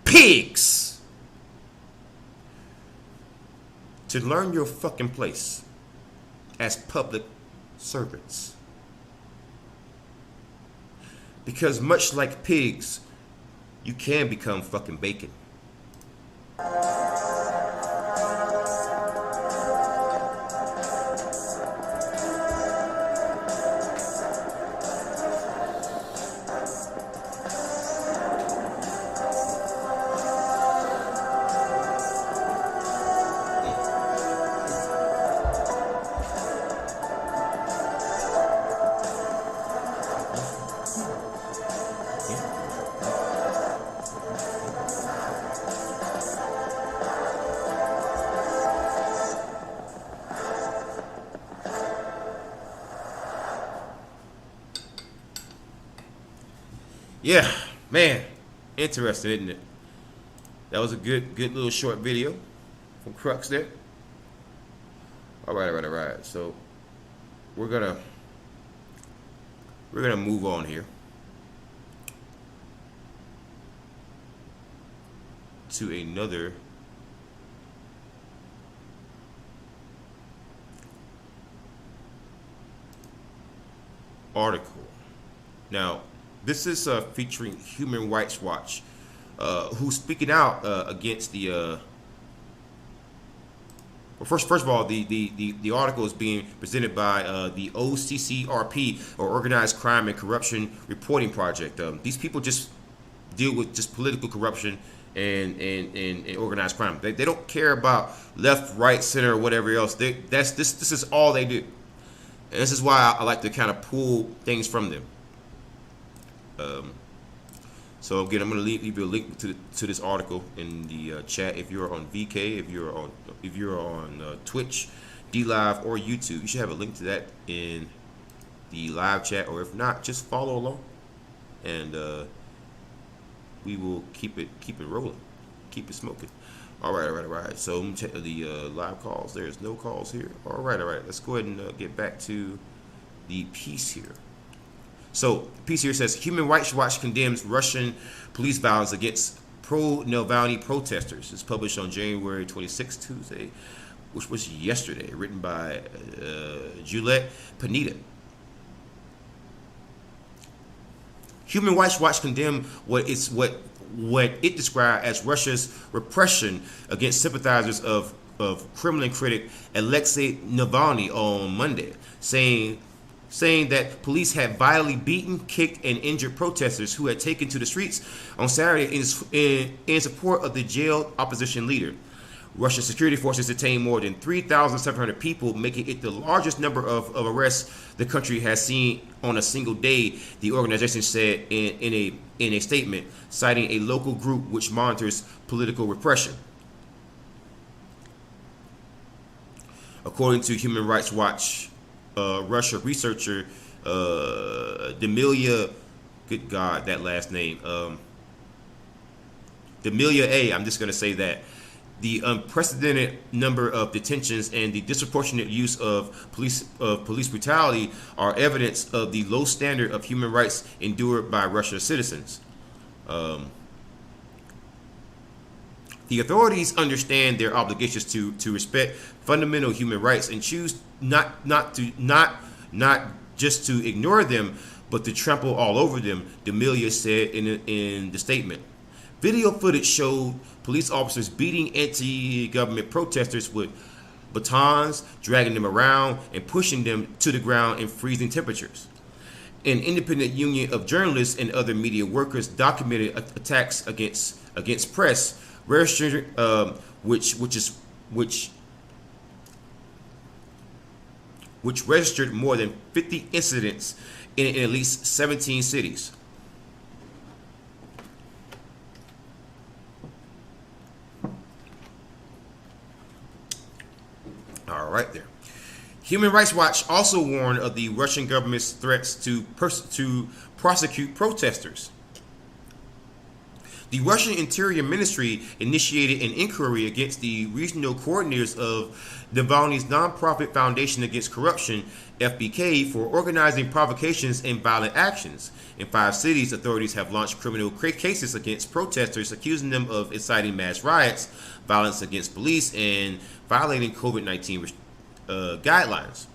pigs to learn your fucking place as public servants. Because much like pigs, you can become fucking bacon. Yeah, man, interesting, isn't it? That was a good little short video from Crux there. All right. So we're gonna move on here to another article. Now, this is featuring Human Rights Watch, who's speaking out against the. Well, first of all, the article is being presented by the OCCRP, or Organized Crime and Corruption Reporting Project. These people just deal with just political corruption and organized crime. They don't care about left, right, center, or whatever else. This is all they do, and this is why I like to kind of pull things from them. So again, I'm going to leave you a link to this article in the chat. If you're on VK, if you're on Twitch, DLive, or YouTube, you should have a link to that in the live chat. Or if not, just follow along, and we will keep it rolling, keep it smoking. All right. So let me check the live calls. There's no calls here. All right. Let's go ahead and get back to the piece here. So, the piece here says, Human Rights Watch condemns Russian police violence against pro-Navalny protesters. It's published on January 26, Tuesday, which was yesterday, written by Juliet Panetta. Human Rights Watch condemned what it described as Russia's repression against sympathizers of Kremlin critic Alexei Navalny on Monday, saying that police had violently beaten, kicked, and injured protesters who had taken to the streets on Saturday in support of the jailed opposition leader. Russian security forces detained more than 3,700 people, making it the largest number of arrests the country has seen on a single day, the organization said in a statement, citing a local group which monitors political repression. According to Human Rights Watch, Russia researcher Demilia, good God, that last name, Demilia A. I'm just going to say that the unprecedented number of detentions and the disproportionate use of police brutality are evidence of the low standard of human rights endured by Russia's citizens. The authorities understand their obligations to respect fundamental human rights and choose not just to ignore them, but to trample all over them, Demilia said in the statement. Video footage showed police officers beating anti-government protesters with batons, dragging them around, and pushing them to the ground in freezing temperatures. An independent union of journalists and other media workers documented attacks against press, which registered more than 50 incidents in at least 17 cities. All right there. Human Rights Watch also warned of the Russian government's threats to prosecute protesters. The Russian Interior Ministry initiated an inquiry against the regional coordinators of Navalny's nonprofit Foundation Against Corruption, FBK, for organizing provocations and violent actions. In 5 cities, authorities have launched criminal cases against protesters, accusing them of inciting mass riots, violence against police, and violating COVID-19 guidelines.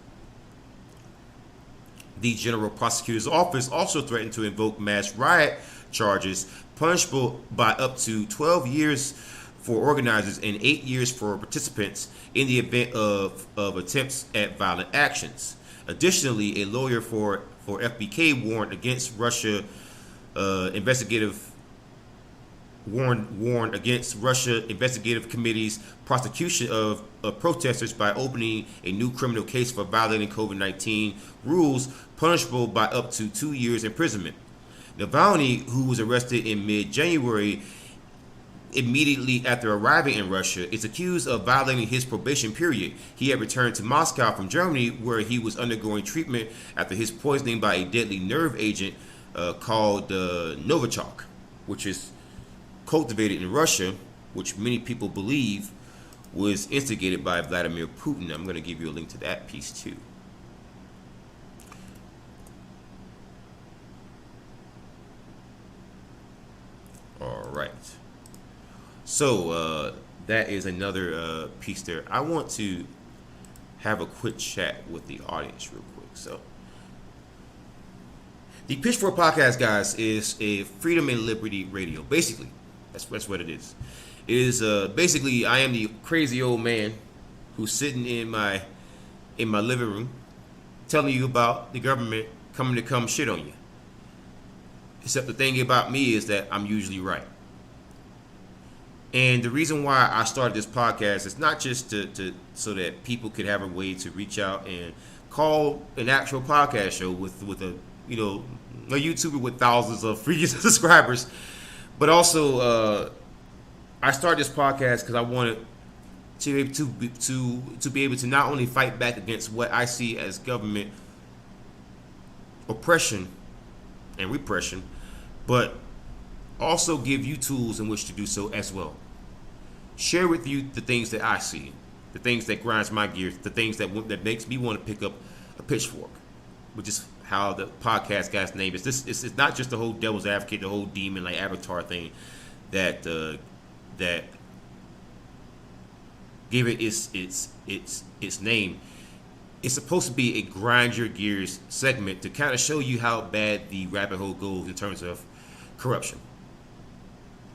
The General Prosecutor's Office also threatened to invoke mass riot charges, punishable by up to 12 years for organizers and 8 years for participants in the event of attempts at violent actions. Additionally, a lawyer for FBK warned against warned against Russia investigative committee's prosecution of protesters by opening a new criminal case for violating COVID-19 rules, punishable by up to 2 years imprisonment. Navalny, who was arrested in mid-January immediately after arriving in Russia, is accused of violating his probation period. He had returned to Moscow from Germany, where he was undergoing treatment after his poisoning by a deadly nerve agent called Novichok, which is cultivated in Russia, which many people believe was instigated by Vladimir Putin. I'm going to give you a link to that piece too. All right. So that is another piece there. I want to have a quick chat with the audience real quick. So the Pitchfork podcast, guys, is a freedom and liberty radio. Basically, that's what it is. It is basically, I am the crazy old man who's sitting in my living room telling you about the government coming to come shit on you. Except the thing about me is that I'm usually right. And the reason why I started this podcast is not just to so that people could have a way to reach out and call an actual podcast show with a YouTuber with thousands of free subscribers, but also I started this podcast because I wanted to be able to not only fight back against what I see as government oppression and repression, but also give you tools in which to do so as well. Share with you the things that I see, the things that grinds my gears, the things that makes me want to pick up a pitchfork, which is how the podcast guy's name is. It's not just the whole devil's advocate, the whole demon like avatar thing that gave it its name. It's supposed to be a grind your gears segment to kind of show you how bad the rabbit hole goes in terms of corruption.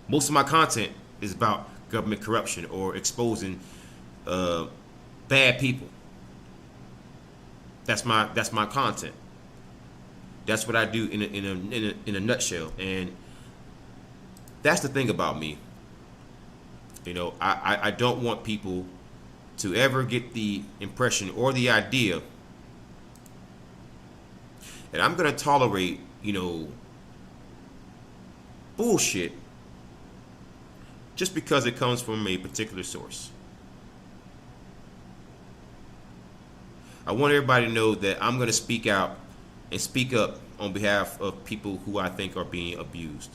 Most of my content is about government corruption or exposing bad people. That's my content. That's what I do in a nutshell. And that's the thing about me. I don't want people to ever get the impression or the idea that I'm going to tolerate, bullshit just because it comes from a particular source. I want everybody to know that I'm going to speak out and speak up on behalf of people who I think are being abused.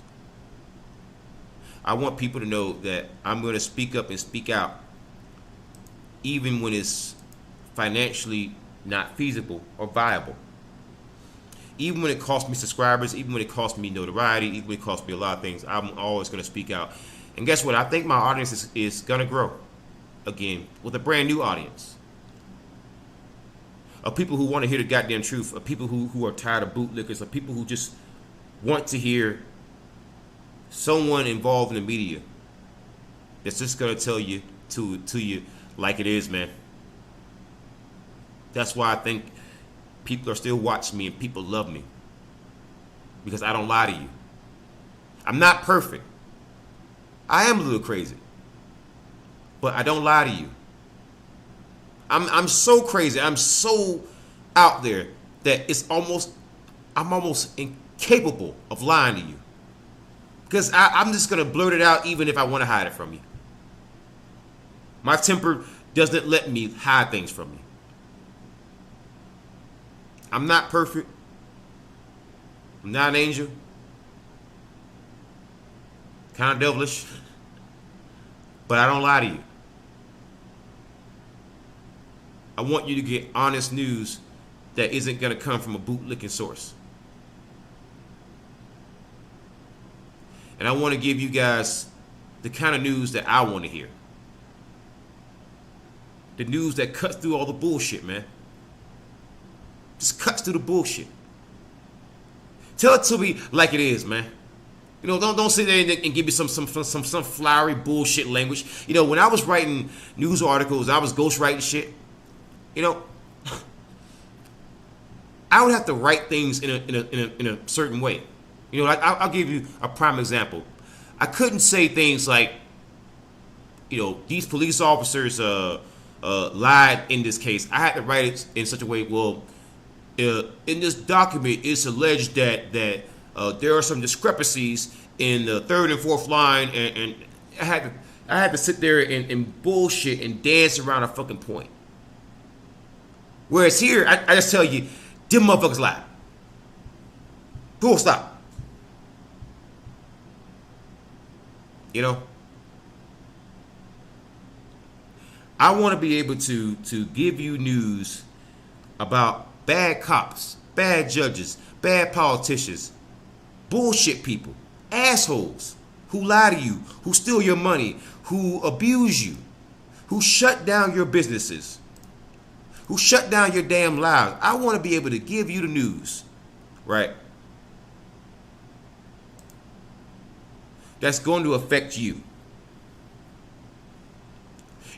I want people to know that I'm going to speak up and speak out even when it's financially not feasible or viable. Even when it costs me subscribers, even when it costs me notoriety, even when it costs me a lot of things, I'm always going to speak out. And guess what? I think my audience is going to grow again with a brand new audience of people who want to hear the goddamn truth, of people who are tired of bootlickers, of people who just want to hear someone involved in the media that's just going to tell you to you like it is, man. That's why I think people are still watching me and people love me. Because I don't lie to you. I'm not perfect. I am a little crazy. But I don't lie to you. I'm so crazy. I'm so out there that I'm almost incapable of lying to you. Because I'm just going to blurt it out even if I want to hide it from you. My temper doesn't let me hide things from you. I'm not perfect. I'm not an angel. Kind of devilish. But I don't lie to you. I want you to get honest news that isn't going to come from a bootlicking source. And I want to give you guys the kind of news that I want to hear. The news that cuts through all the bullshit, man. Just cuts through the bullshit. Tell it to me like it is, man. You know, don't sit there and give me some flowery bullshit language. You know, when I was writing news articles, I was ghostwriting shit. You know, I would have to write things in a certain way. You know, I'll give you a prime example. I couldn't say things like, you know, these police officers lied in this case. I had to write it in such a way, well, in this document, it's alleged that there are some discrepancies in the third and fourth line, and I had to sit there and bullshit and dance around a fucking point. Whereas here, I just tell you, them motherfuckers lie. Full stop. You know? I want to be able to give you news about bad cops, bad judges, bad politicians, bullshit people, assholes who lie to you, who steal your money, who abuse you, who shut down your businesses, who shut down your damn lives. I want to be able to give you the news, right? That's going to affect you.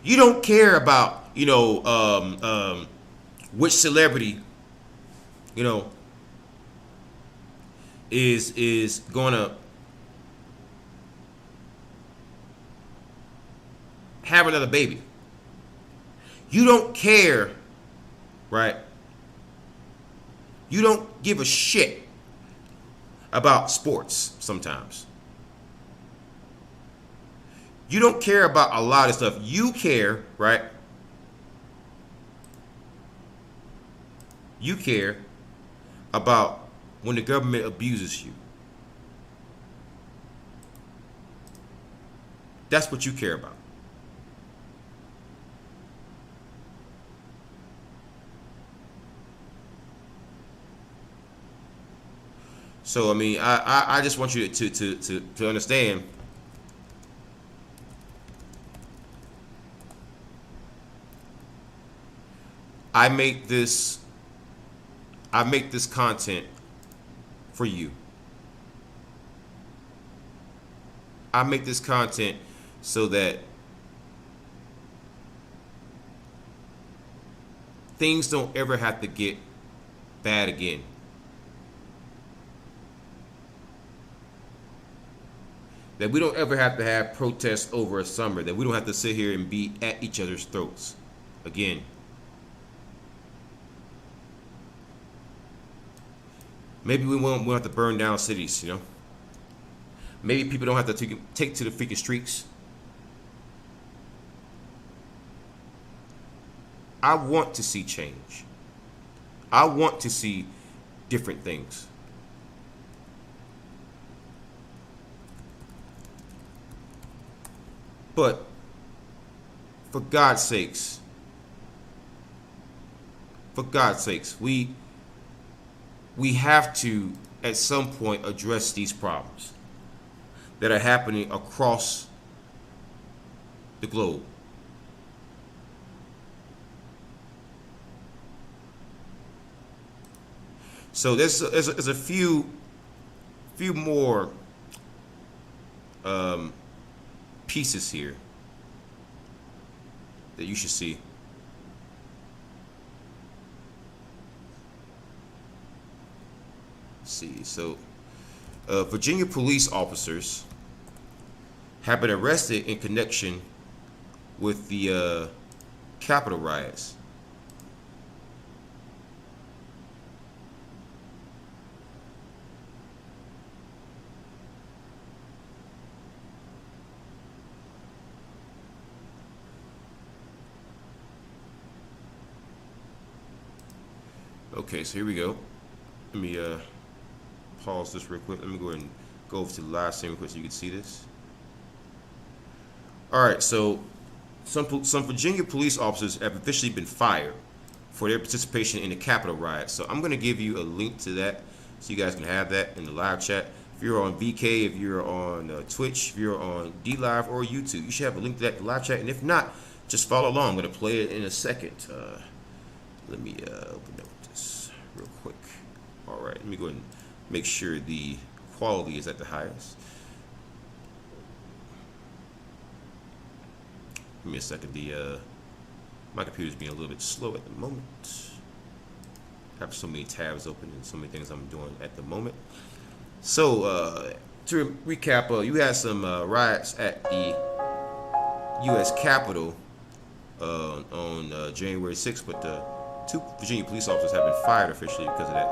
You don't care about, you know, which celebrity, you know, is gonna have another baby. You don't care, right? You don't give a shit about sports sometimes. You don't care about a lot of stuff. You care, right? You care about when the government abuses you. That's what you care about. So I mean, I just want you to understand. I make this content for you. I make this content so that things don't ever have to get bad again. That we don't ever have to have protests over a summer. That we don't have to sit here and be at each other's throats again. Maybe we won't have to burn down cities, you know. Maybe people don't have to take to the freaking streets. I want to see change. I want to see different things. But for God's sakes, we have to, at some point, address these problems that are happening across the globe. So there's a few more pieces here that you should see. see. So, Virginia police officers have been arrested in connection with the Capitol riots. Okay, so here we go. Let me pause this real quick. Let me go ahead and go over to the live stream real quick so you can see this. All right, so some Virginia police officers have officially been fired for their participation in the Capitol riot. So I'm going to give you a link to that so you guys can have that in the live chat. If you're on VK, if you're on Twitch, if you're on DLive or YouTube, you should have a link to that in the live chat. And if not, just follow along. I'm going to play it in a second. Let me open up this real quick. All right, let me go ahead and make sure the quality is at the highest. Give me a second. My computer's being a little bit slow at the moment. I have so many tabs open and so many things I'm doing at the moment. So to recap, you had some riots at the U.S. Capitol on January 6th, but 2 Virginia police officers have been fired officially because of that.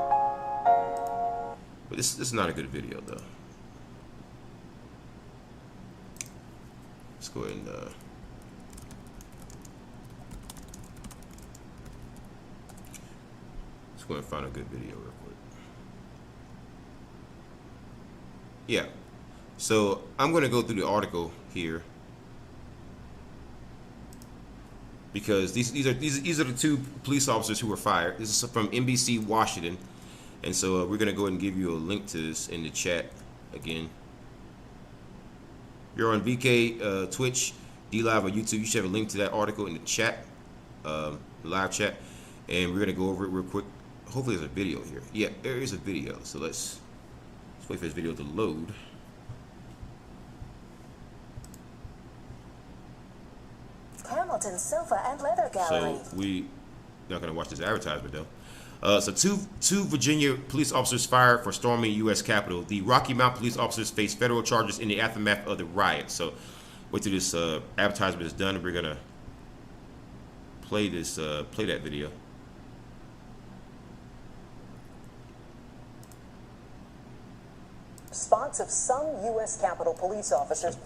But this is not a good video, though. Let's go ahead and let's go ahead and find a good video real quick. Yeah. So I'm going to go through the article here because these are the 2 police officers who were fired. This is from NBC Washington, and so we're going to go ahead and give you a link to this in the chat again. If you're on VK, Twitch, DLive, or YouTube, you should have a link to that article in the chat, live chat, and we're going to go over it real quick. Hopefully there's a video here. Yeah, there is a video, so let's wait for this video to load. Hamilton Sofa and Leather Gallery. So we not going to watch this advertisement though. So two Virginia police officers fired for storming U.S. Capitol. The Rocky Mount police officers face federal charges in the aftermath of the riot. So wait till this advertisement is done, and we're gonna play this play that video. Response of some U.S. Capitol police officers.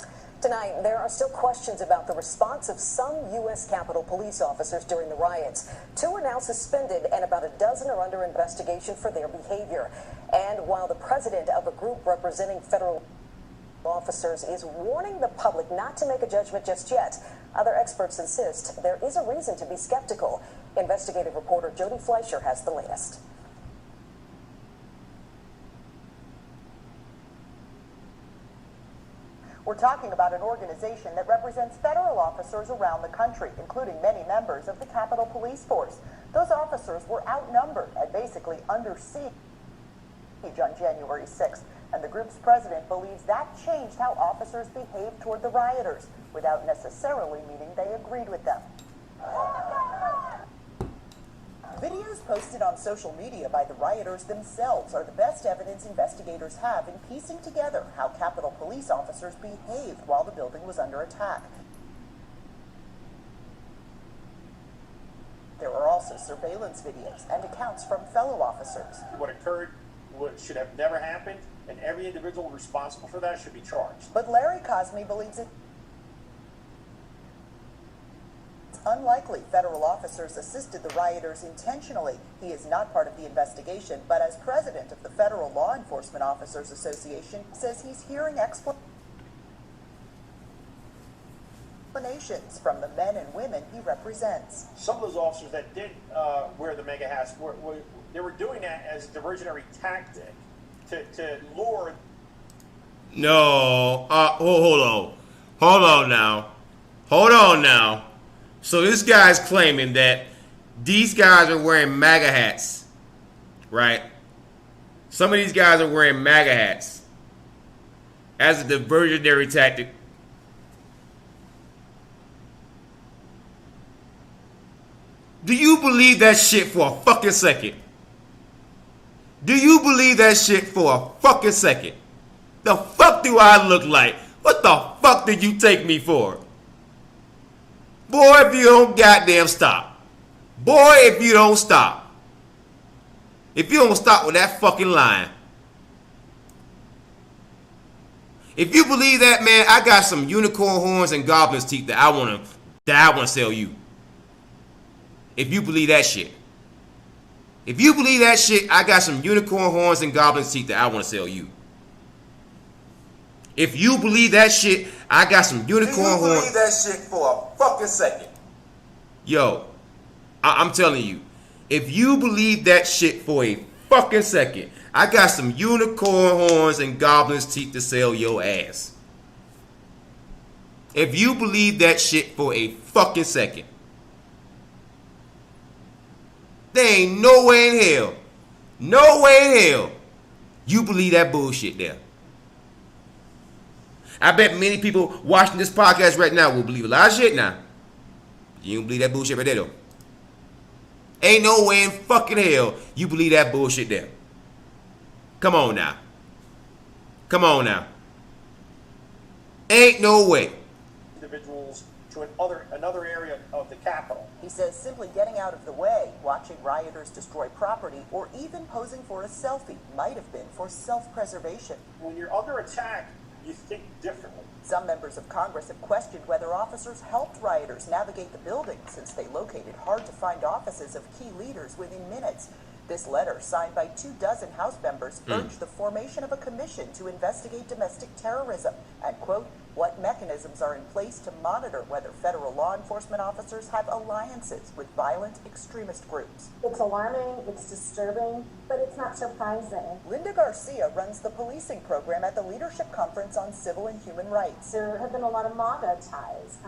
Tonight, there are still questions about the response of some U.S. Capitol police officers during the riots. 2 are now suspended, and about a dozen are under investigation for their behavior. And while the president of a group representing federal officers is warning the public not to make a judgment just yet, other experts insist there is a reason to be skeptical. Investigative reporter Jody Fleischer has the latest. We're talking about an organization that represents federal officers around the country, including many members of the Capitol Police Force. Those officers were outnumbered and basically under siege on January 6th, and the group's president believes that changed how officers behaved toward the rioters, without necessarily meaning they agreed with them. Videos posted on social media by the rioters themselves are the best evidence investigators have in piecing together how Capitol police officers behaved while the building was under attack. There are also surveillance videos and accounts from fellow officers. What occurred should have never happened, and every individual responsible for that should be charged. But Larry Cosme believes it's unlikely federal officers assisted the rioters intentionally. He is not part of the investigation, but as president of the Federal Law Enforcement Officers Association, says he's hearing explanations from the men and women he represents. Some of those officers that did wear the mega hats, they were doing that as a diversionary tactic to lure. No, hold on now. So this guy's claiming that these guys are wearing MAGA hats, right? Some of these guys are wearing MAGA hats as a diversionary tactic. Do you believe that shit for a fucking second? Do you believe that shit for a fucking second? The fuck do I look like? What the fuck did you take me for? Boy, if you don't goddamn stop. Boy, if you don't stop. If you don't stop with that fucking line. If you believe that, man, I got some unicorn horns and goblin's teeth that I wanna sell you. If you believe that shit. If you believe that shit, I got some unicorn horns and goblin's teeth that I wanna sell you. If you believe that shit, I got some unicorn horns. Do you believe that shit for a fucking second? Yo, I'm telling you, if you believe that shit for a fucking second, I got some unicorn horns and goblin's teeth to sell your ass. If you believe that shit for a fucking second, there ain't no way in hell, no way in hell, you believe that bullshit there. I bet many people watching this podcast right now will believe a lot of shit now. You don't believe that bullshit right there though. Ain't no way in fucking hell you believe that bullshit there. Come on now. Come on now. Ain't no way. Individuals to another area of the Capitol. He says simply getting out of the way, watching rioters destroy property, or even posing for a selfie might have been for self-preservation. When you're under attack, you think differently. Some members of Congress have questioned whether officers helped rioters navigate the building since they located hard-to-find offices of key leaders within minutes. This letter, signed by 24 House members, urged the formation of a commission to investigate domestic terrorism and, quote, what mechanisms are in place to monitor whether federal law enforcement officers have alliances with violent extremist groups. It's alarming, it's disturbing, but it's not surprising. Linda Garcia runs the policing program at the Leadership Conference on Civil and Human Rights. There have been a lot of MAGA ties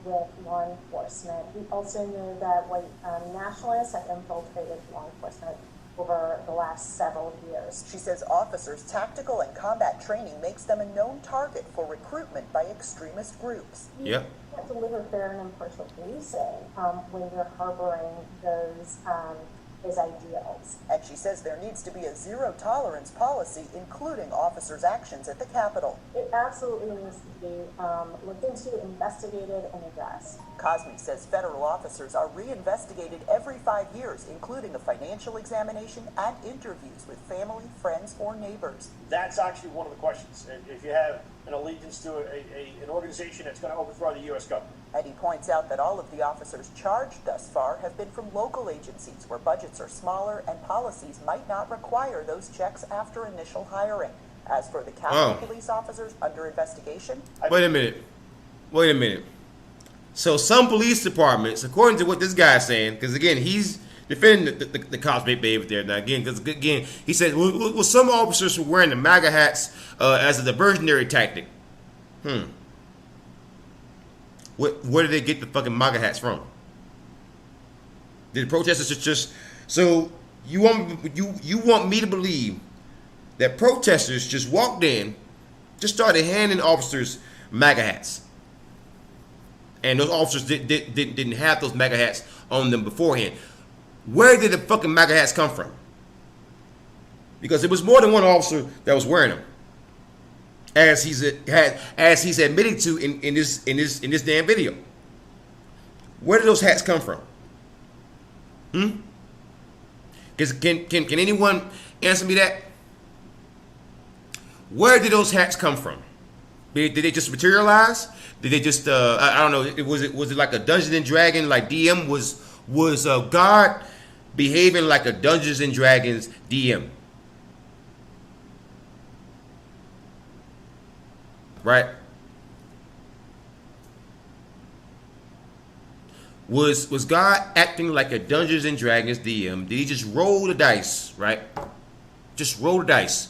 with law enforcement. We also knew that white nationalists have infiltrated law enforcement over the last several years. She says officers' tactical and combat training makes them a known target for recruitment by extremist groups. You can't deliver fair and impartial policing when you're harboring those ideals. And she says there needs to be a zero-tolerance policy, including officers' actions at the Capitol. It absolutely needs to be looked into, investigated, and addressed. Cosme says federal officers are reinvestigated every 5 years, including a financial examination and interviews with family, friends, or neighbors. That's actually one of the questions. If you have an allegiance to an organization that's going to overthrow the U.S. government. And he points out that all of the officers charged thus far have been from local agencies where budgets are smaller and policies might not require those checks after initial hiring. As for the Capitol police officers under investigation... Wait a minute. So some police departments, according to what this guy's saying, because again, he's defending the cops behavior there. Now again, because again, he said, well, some officers were wearing the MAGA hats as a diversionary tactic. Where did they get the fucking MAGA hats from? Did the protesters just so you want me to believe that protesters just walked in, just started handing officers MAGA hats, and those officers didn't have those MAGA hats on them beforehand? Where did the fucking MAGA hats come from? Because it was more than one officer that was wearing them, as he's admitted to in this damn video. Where did those hats come from? Can anyone answer me that? Where did those hats come from? Did they just materialize? Did they just I don't know? Was it like a Dungeons and Dragons, like DM was God behaving like a Dungeons and Dragons DM? Right? Was God acting like a Dungeons and Dragons DM? Did he just roll the dice, right? Just roll the dice.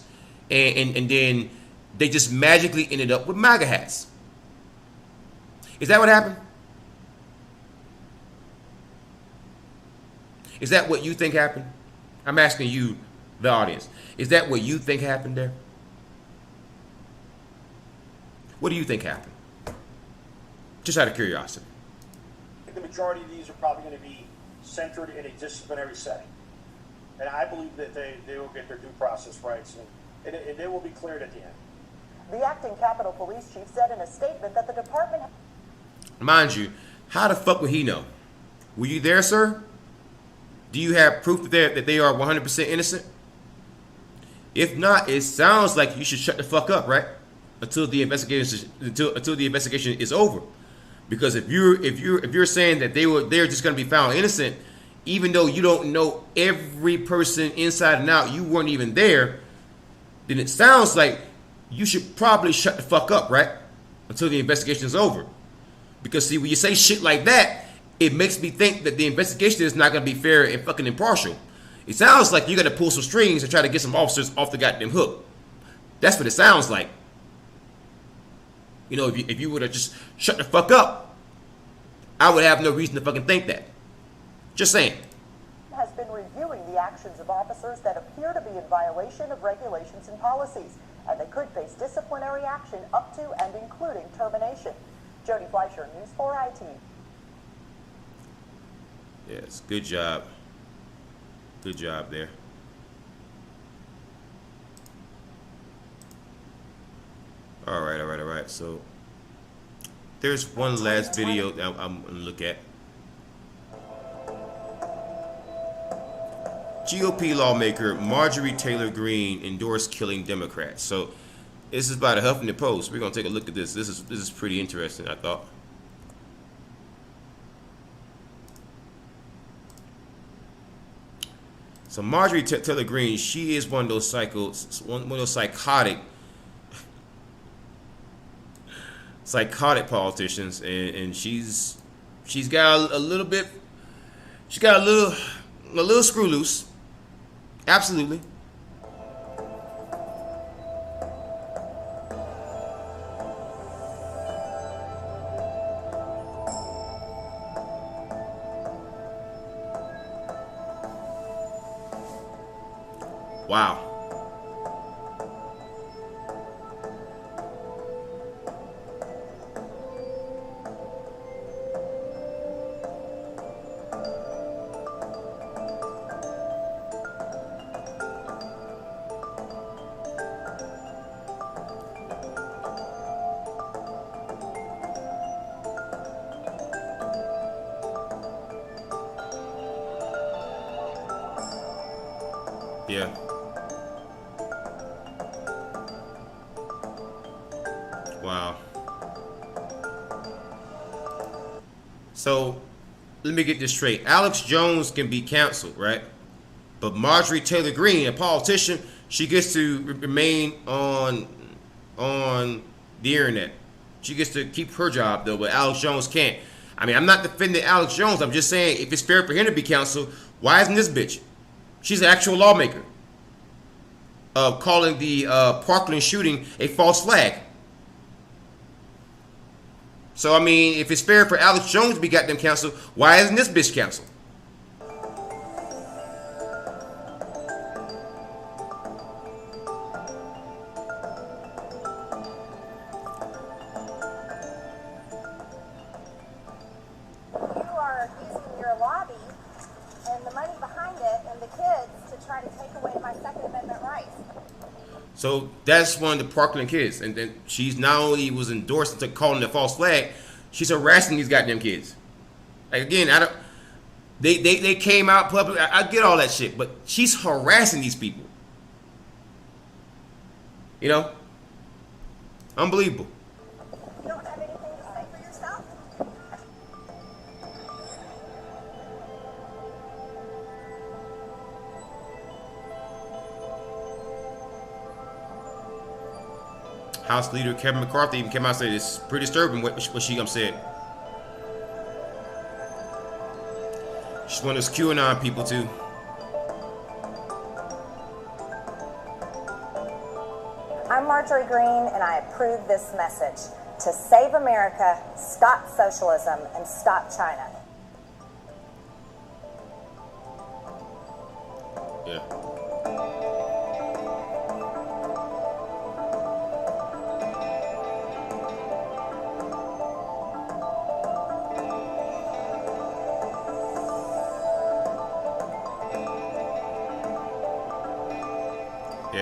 And then they just magically ended up with MAGA hats. Is that what happened? Is that what you think happened? I'm asking you, the audience. Is that what you think happened there? What do you think happened? Just out of curiosity. The majority of these are probably going to be centered in a disciplinary setting. And I believe that they will get their due process rights, and they will be cleared at the end. The acting Capitol Police Chief said in a statement that the department... Mind you, how the fuck would he know? Were you there, sir? Do you have proof that they are 100% innocent? If not, it sounds like you should shut the fuck up, right? Until the investigation is over. Because if you're saying that they're just going to be found innocent, even though you don't know every person inside and out, you weren't even there, then it sounds like you should probably shut the fuck up, right? Until the investigation is over. Because see, when you say shit like that, it makes me think that the investigation is not going to be fair and fucking impartial. It sounds like you got to pull some strings and try to get some officers off the goddamn hook. That's what it sounds like. You know, if you would have just shut the fuck up, I would have no reason to fucking think that. Just saying. Has been reviewing the actions of officers that appear to be in violation of regulations and policies, and they could face disciplinary action up to and including termination. Jody Fleischer, News 4 IT. Yes, good job. Good job there. All right. So there's one last video that I'm gonna look at. GOP lawmaker Marjorie Taylor Greene endorsed killing Democrats. So this is by the Huffington Post. We're gonna take a look at this. This is pretty interesting, I thought. So Marjorie Taylor Greene, she is one of those psychotic politicians, and she's got a little bit, she got a little screw loose. Absolutely. Wow. Yeah. Wow. So, let me get this straight. Alex Jones can be canceled, right? But Marjorie Taylor Greene, a politician, she gets to remain on the internet. She gets to keep her job, though, but Alex Jones can't. I mean, I'm not defending Alex Jones. I'm just saying, if it's fair for him to be canceled, why isn't this bitch? She's an actual lawmaker. Calling the Parkland shooting a false flag. So, I mean, if it's fair for Alex Jones to be goddamn canceled, why isn't this bitch canceled? You are using your lobby and the money behind it and the kids to try to take away my Second Amendment rights. So that's one of the Parkland kids, and then she's not only was endorsed to calling the false flag, she's harassing these goddamn kids. Like, again, I don't. They came out public. I get all that shit, but she's harassing these people. You know, unbelievable. You don't have anything to say for yourself? House Leader Kevin McCarthy even came out and said it's pretty disturbing what she said. She's one of those QAnon people too. I'm Marjorie Greene, and I approve this message to save America, stop socialism, and stop China. Yeah.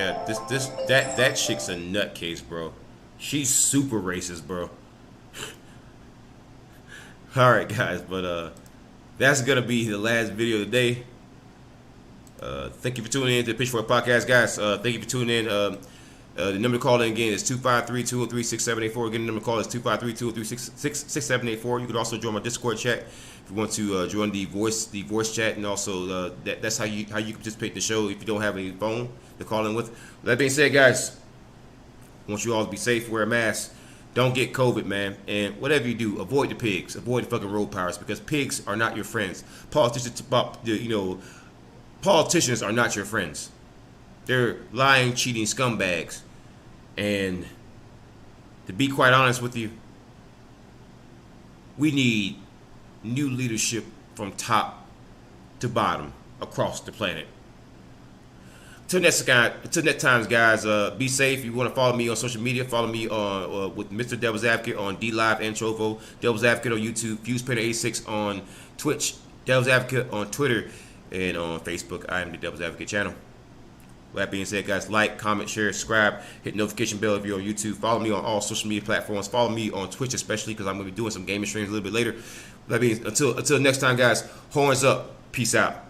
Yeah, that chick's a nutcase, bro. She's super racist, bro. All right, guys, but that's gonna be the last video of the day. Thank you for tuning in to the Pitchfork Podcast, guys. Thank you for tuning in. The number to call in again is 253-203-6784. Again, the number to call is 253-203-6784. You can also join my Discord chat if you want to join the voice chat, and also that's how you participate in the show if you don't have a phone to call in with. With that being said, guys, I want you all to be safe, wear a mask, don't get COVID, man, and whatever you do, avoid the pigs, avoid the fucking road pirates, because pigs are not your friends. Politicians are not your friends. They're lying, cheating scumbags. And to be quite honest with you, we need new leadership from top to bottom across the planet. Till next time, guys, be safe. If you want to follow me on social media, follow me on with Mr. Devil's Advocate on DLive and Trovo, Devil's Advocate on YouTube, FusePainter86 on Twitch, Devil's Advocate on Twitter, and on Facebook. I am the Devil's Advocate channel. With that being said, guys, like, comment, share, subscribe, hit notification bell if you're on YouTube. Follow me on all social media platforms. Follow me on Twitch, especially because I'm going to be doing some gaming streams a little bit later. That means until next time, guys, horns up. Peace out.